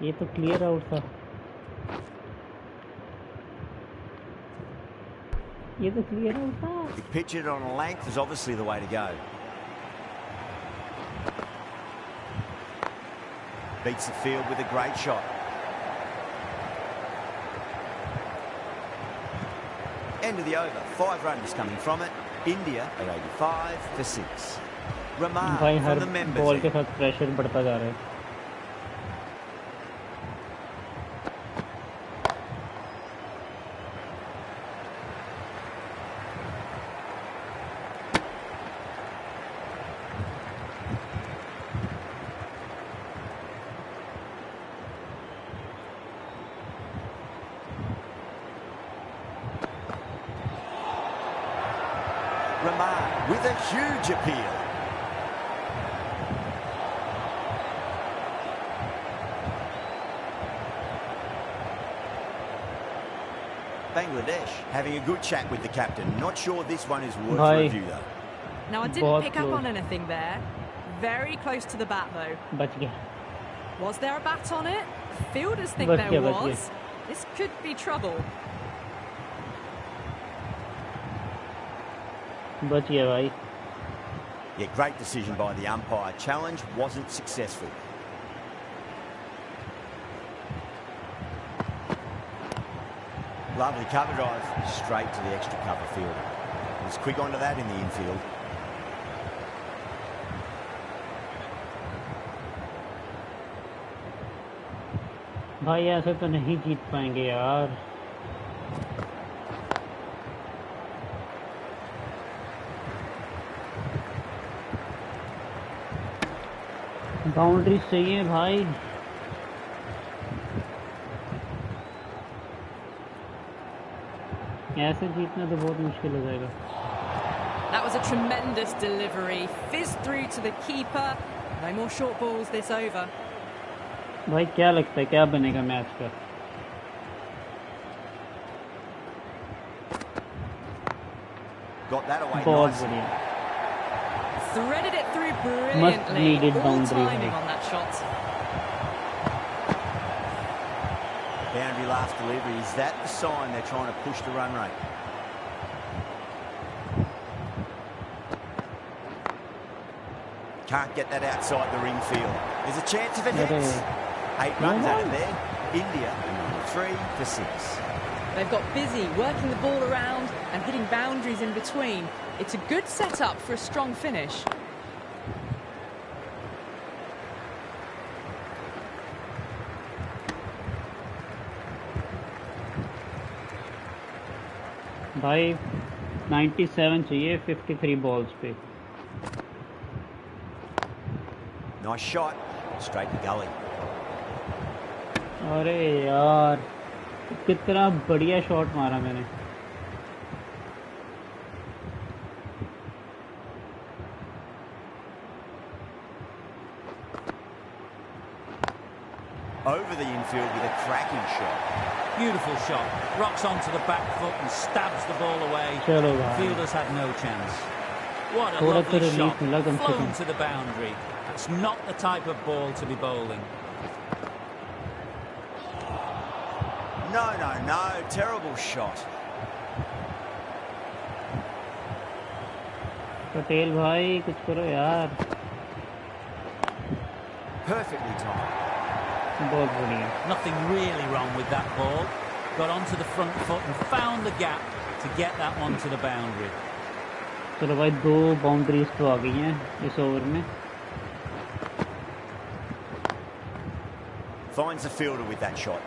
ये तो क्लियर आउट था ये तो क्लियर आउट था He pitched it on a length is obviously the way to go. Beats the field with a great shot. End of the over. 5 runs coming from it. India at 85 for 6. Remark भाई from her the members. Ball के साथ pressure बढ़ता जा रहा है Remark with a huge appeal. Bangladesh having a good chat with the captain. Not sure this one is worth Bhai. review though. Now, I didn't बहुत pick up close. on anything there. Very close to the bat, though. बच गया Was there a bat on it? Fielders think बच there गया, बच गया। was. This could be trouble. बच गया भाई Yeah, great decision by the umpire. Challenge wasn't successful. Lovely cover drive straight to the extra cover fielder. He was quick onto that in the infield. भाई ऐसे तो नहीं जीत पाएंगे यार boundary सही है भाई ऐसे जीतना तो बहुत मुश्किल हो जाएगा That was a tremendous delivery. Fizzed through to the keeper. No more short balls this over. भाई क्या लगता है क्या बनेगा मैच का Got that away बहुत nicely. बढ़िया Threaded it through brilliantly. needed All boundary, timing भाई। on that shot. Boundary last delivery. Is that the sign they're trying to push the run rate? Can't get that outside the ring field. There's a chance if it hits. 8 runs out of there. India, 3 for 6. They've got busy working the ball around and hitting boundaries in between. It's a good setup for a strong finish. भाई 97 चाहिए 53 balls पे. Nice shot. Straight to gully. अरे यार कितना बढ़िया shot मारा मैंने. Over the infield with a cracking shot. Beautiful shot. Rocks onto the back foot and stabs the ball away. चलो भाई. Fielders had no chance. What a थोड़ा तो lovely रिलीफ shot. मिला कम से Flown come. to the boundary. That's not the type of ball to be bowling. No, no, no. Terrible shot. Patel भाई कुछ करो यार. Perfectly timed. बहुत बढ़िया. Nothing really wrong with that ball. Got onto the front foot and found the gap to get that one to the boundary. चलो भाई 2 boundaries तो आ गई हैं इस ओवर में. Finds the fielder with that shot.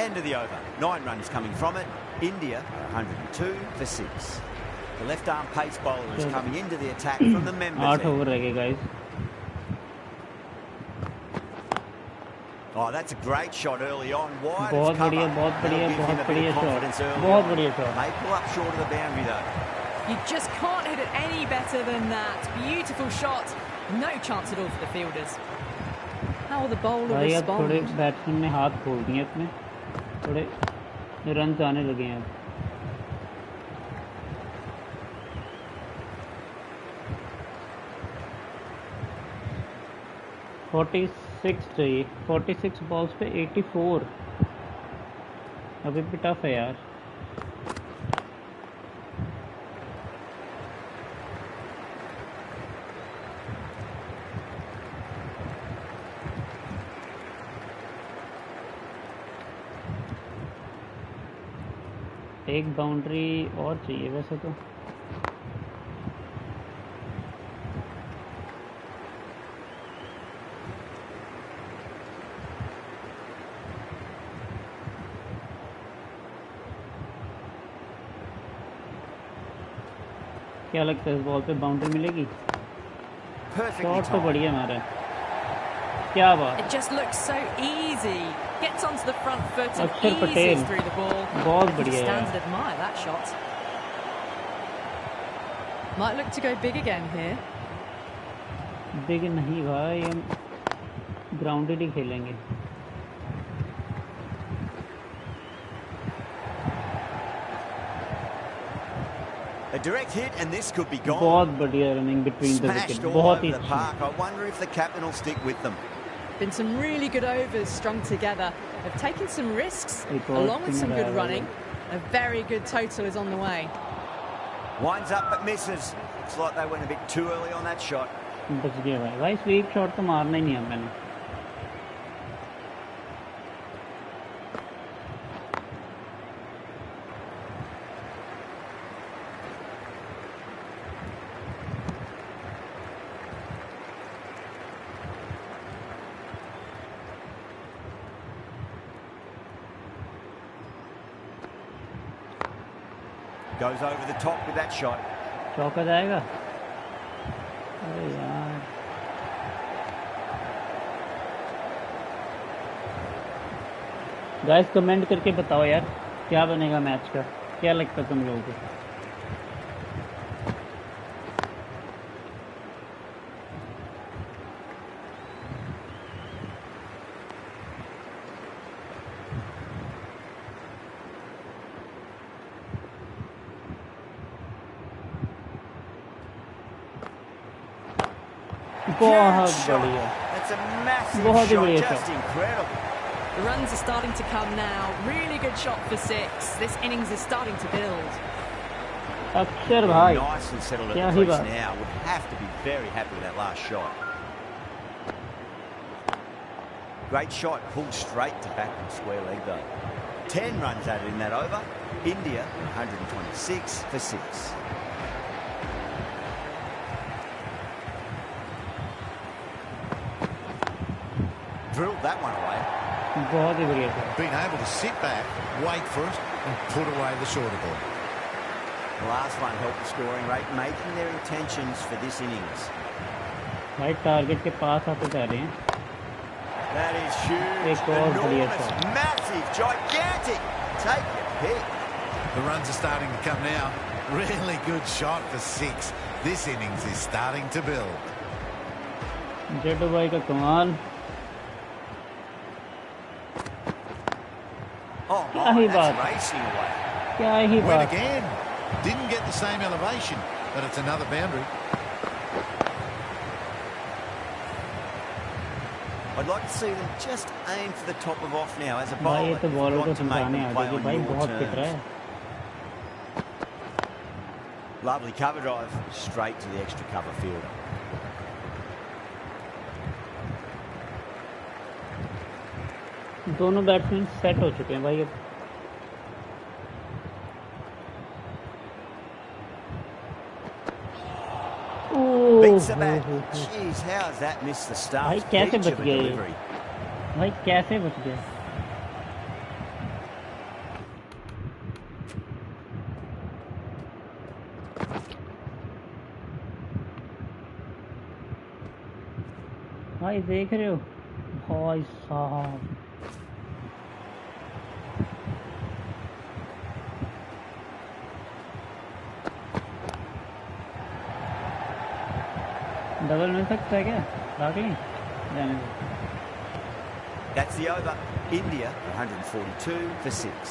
End of the over. 9 runs coming from it. India 102 for 6. The left arm pace bowler is coming into the attack from the members. 8 over रह गए guys. Oh, that's a great shot early on. Wide बहुत as cover. बढ़िया, बहुत बढ़िया, That'll give him बहुत a bit बढ़िया of confidence shot. early बहुत on. बढ़िया shot. May pull up short of the boundary though. You just can't hit it any better than that. Beautiful shot. No chance at all for the fielders. How will the bowler भाई अब थोड़े respond? Batsman ने हाथ खोल दिए अपने. थोड़े run आने लगे हैं अब. फोर्टी 46 चाहिए. 46 बॉल्स पे 84. अभी भी टफ है यार. एक बाउंड्री और चाहिए वैसे तो. क्या लगता है इस बॉल पे बाउंड्री मिलेगी? Perfectly शॉट तो timed. बढ़िया मारा है. क्या बात. It just looks so easy. Gets onto the front foot and अक्षर Patel. eases through the ball. बहुत You can बढ़िया stand यार. and admire that shot. Might look to go big again here. Big नहीं भाई, हम ग्राउंडेड ही खेलेंगे. A direct hit and this could be gone. बहुत बढ़िया running between the Smashed wicket. all बहुत over ही the अच्छी. park. I wonder if the captain will stick with them. Been some really good overs strung together. They've taken some risks एक और along with some spinner good आया running. A very good total is on the way. Winds up but misses. Looks like they went a bit too early on that shot. बच गया भाई. भाई sweep shot तो मारना ही नहीं है मैंने. Goes over the top with that shot. चौका जाएगा. अरे यार. गाइस कमेंट करके बताओ यार क्या बनेगा मैच का. क्या लगता है तुम लोगों को? बहुत Huge shot. बढ़िया. That's a massive बहुत ही shot. बढ़िया Just shot. incredible. The runs are starting to come now. Really good shot for 6. This innings is starting to build. अक्षर भाई Nicely settled at क्या the ही crease बात now. Would have to be very happy with that last shot. Great shot, pulled straight to backward square leg though. 10 runs added in that over. India 126 for 6. Drilled that one away. बहुत ही बढ़िया था Being able to sit back, wait for it, and put away the shorter ball. The last one helped the scoring rate, making their intentions for this innings. भाई target के पास आते जा रहे हैं That is huge, एक और बढ़िया enormous, shot massive, gigantic. Take your pick. The runs are starting to come now. Really good shot for 6. This innings is starting to build. जेडो भाई का कमाल Oh क्या my, ही that's बात racing away. क्या ही Went बात again. Didn't get the same elevation, but it's another boundary. I'd like to see them just aim for the top of off now as a भाई ये bowler. तो You've bowler got को to make समझाने them आ play जाएगी on भाई your बहुत पिट रहा terms. है Lovely cover drive straight to the extra cover fielder. दोनों बैट्समैन सेट हो चुके हैं भाई अब Beats the bat. Jeez, how has that missed the भाई start? कैसे Peach बच of a गया ये delivery. भाई कैसे बच गया भाई देख रहे हो भाई साहब डबल मिल सकता है क्या रात ही जाने दो That's the over. India 142 for 6.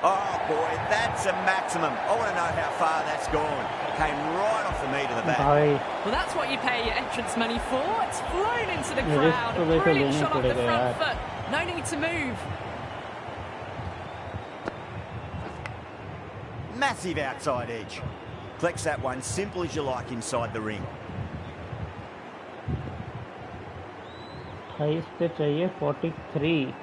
Oh boy, that's a maximum. I want to know how far that's gone. Came right off the meat of the bat. भाई Well, that's what you pay your entrance money for. It's flown into the ये risk crowd. तो A वैसे brilliant लेना shot off the पड़ेगा front यार foot. No need to move. Massive outside edge. Flex that one simple as you like inside the ring. 28 पे चाहिए 43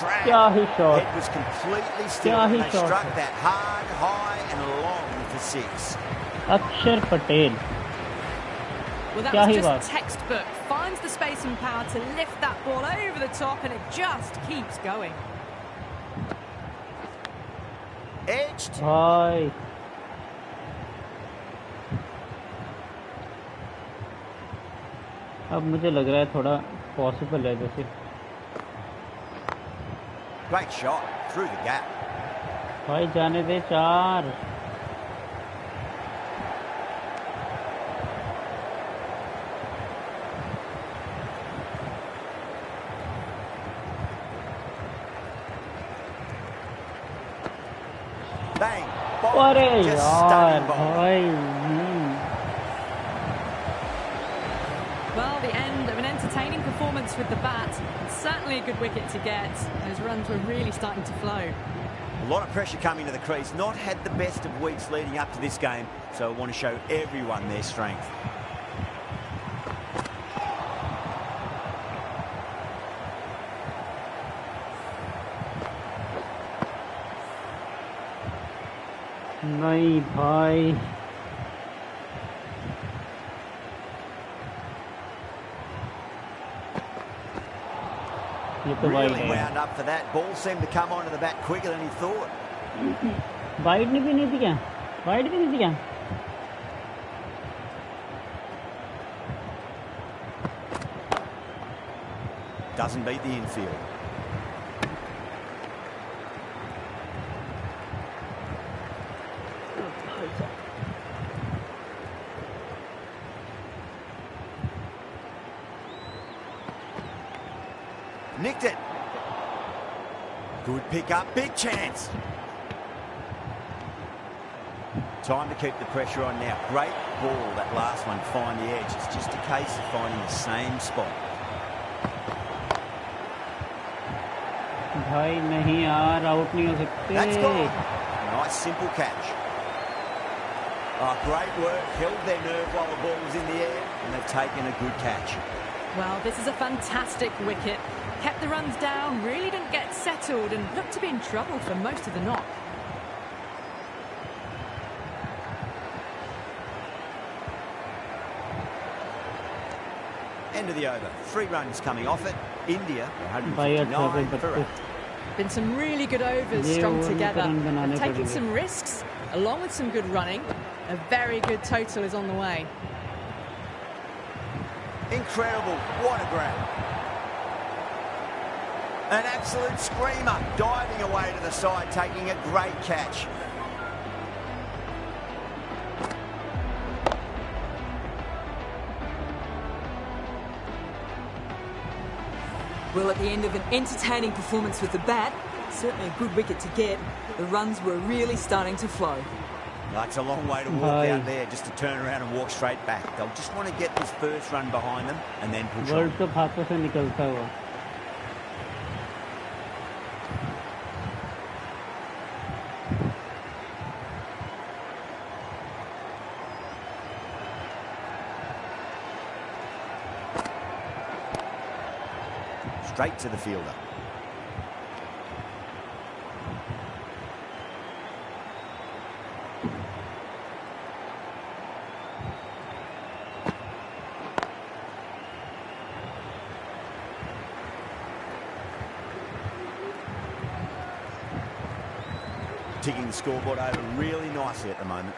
Crap. क्या ही shot Head was completely still क्या and ही they शॉट struck है that hard, high and long for 6. अक्षर Patel Well, that क्या was ही बात just textbook. Finds the space and power to lift that ball over the top, and it just keeps going. Edged. भाई अब मुझे लग रहा है थोड़ा पॉसिबल है जैसे Great shot through the gap. भाई जाने दे 4 Bang. Ball. अरे Just यार stunning ball. भाई Well, the end of an entertaining performance with the bat. Certainly a good wicket to get. Those runs were really starting to flow. A lot of pressure coming to the crease. Not had the best of weeks leading up to this game, so I want to show everyone their strength. नहीं भाई ये तो wide Really है wound up for that. Ball seemed to come onto the bat quicker than he thought. Wide ने भी नहीं दिया wide भी नहीं दिया Doesn't beat the infield. Nicked it. Good pick up, big chance. Time to keep the pressure on now. Great ball, that last one, find the edge. It's just a case of finding the same spot. भाई नहीं यार, out नहीं हो सकते. That's gone. Nice, simple catch. Oh, great work. Held their nerve while the ball was in the air, and they've taken a good catch. Well, this is a fantastic wicket. Kept the runs down, really didn't get settled, and looked to be in trouble for most of the knock. End of the over. 3 runs coming off it. India, 159 for 8. Been some really good overs strung together. They've taken some risks, along with some good running. A very good total is on the way. Incredible. What a grab. An absolute screamer. Diving away to the side, taking a great catch. Well, at the end of an entertaining performance with the bat, certainly a good wicket to get, the runs were really starting to flow. That's a long way to walk out there, just to turn around and walk straight back. They'll just want to get this first run behind them and then push on. World cup हाथों से निकलता हुआ. Straight to the fielder. Ticking the scoreboard over really nicely at the moment.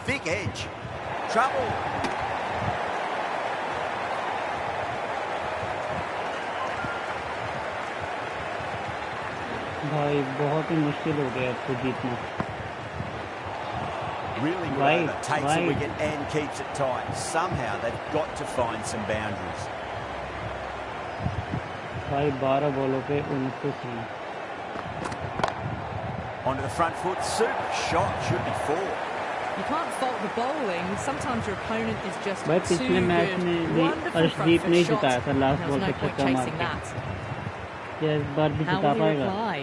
Thick edge. Trouble. भाई बहुत ही मुश्किल हो गया आपको जीतना. Really good over. Takes a wicket and keeps it tight. Somehow they've got to find some boundaries. भाई 12 बॉलों पे 29 run. Onto the front foot. Super shot. Should be 4. You can't fault the bowling. Sometimes your opponent is just भाई too पिछले match good. में Wonderful Arshdeep front नहीं foot जिताया shot. था last There's ball no पे point छक्का मार chasing के. that. क्या इस बार भी How जिता will he पाएगा? reply?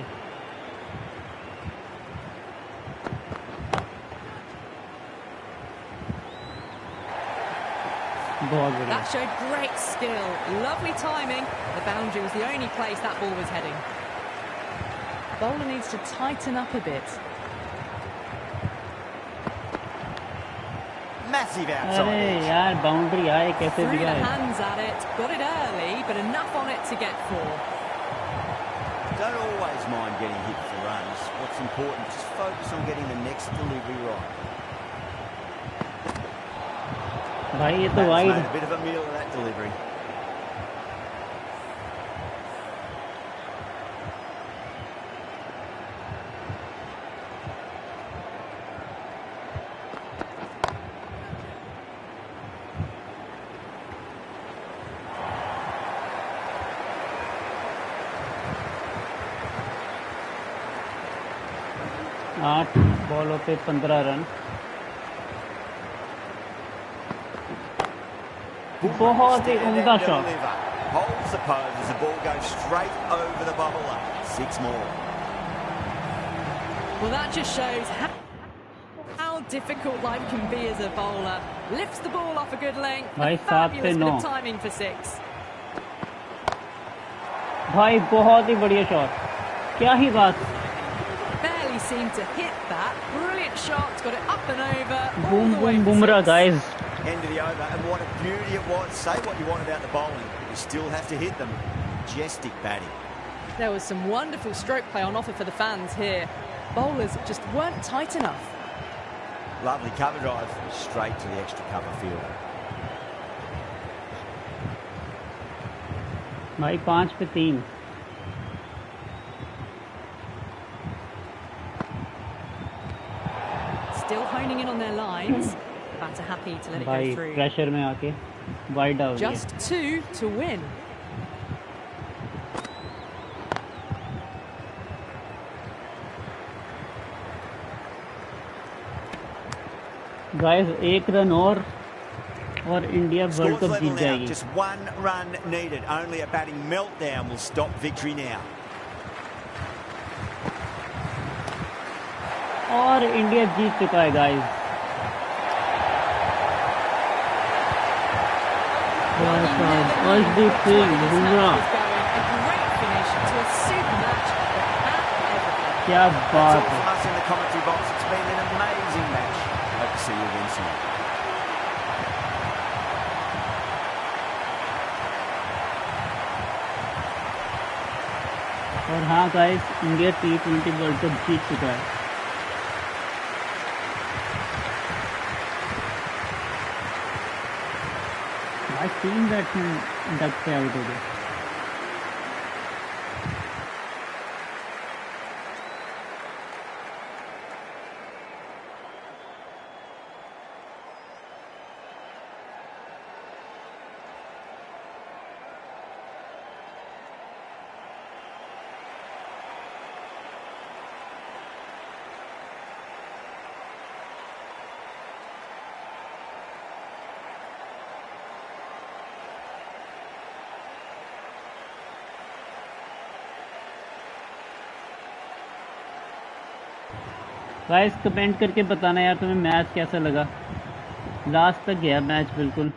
बहुत बढ़िया. That showed great skill. Lovely timing. The boundary was the only place that ball was heading. Bowler needs to tighten up a bit. Massive outside अरे edge. यार boundary आए कैसे Threw दिया the है? hands at it. Got it early, but enough on it to get 4. Don't always mind getting hit for runs. What's important, just focus on getting the next delivery right. भाई ये तो That's wide. made a bit of a meal of that delivery. आठ बॉलों पे 15 run. बहुत ही उम्दा shot. Holds the pose as the ball goes straight over the bowler. 6 more. Well, that just shows how difficult life can be as a bowler. Lifts the ball off a good length. भाई, A 7 से fabulous bit 9. of timing for 6. भाई बहुत ही बढ़िया shot. क्या ही बात. Barely seemed to hit that. Brilliant shot. Got it up and over. all boom the way boom for Bumrah 6. Guys. End of the over, and what a beauty it was. Say what you want about the bowling, you still have to hit them. Majestic batting. There was some wonderful stroke play on offer for the fans here. Bowlers just weren't tight enough. Lovely cover drive, straight to the extra cover field. भाई 5 पे 3. Still honing in on their lines. Batter happy to let it भाई go through. Pressure में आके wide out है। Just 2 to win. Guys 1 run और India world Scores cup level जीत now. जाएगी। Just 1 run needed. Only a batting meltdown will stop victory now. और India जीत चुका है गाइस। अर्शदीप सिंह, बुमराह, क्या That's बात all है। from us in the commentary box. It's been an amazing match. Hope to see you again soon. और हाँ guys, India T20 world cup जीत चुका है। आज 3 बैट्समैन डक पे आउट हो गए। गाइस कमेंट करके बताना यार तुम्हें मैच कैसा लगा। लास्ट तक गया मैच बिल्कुल।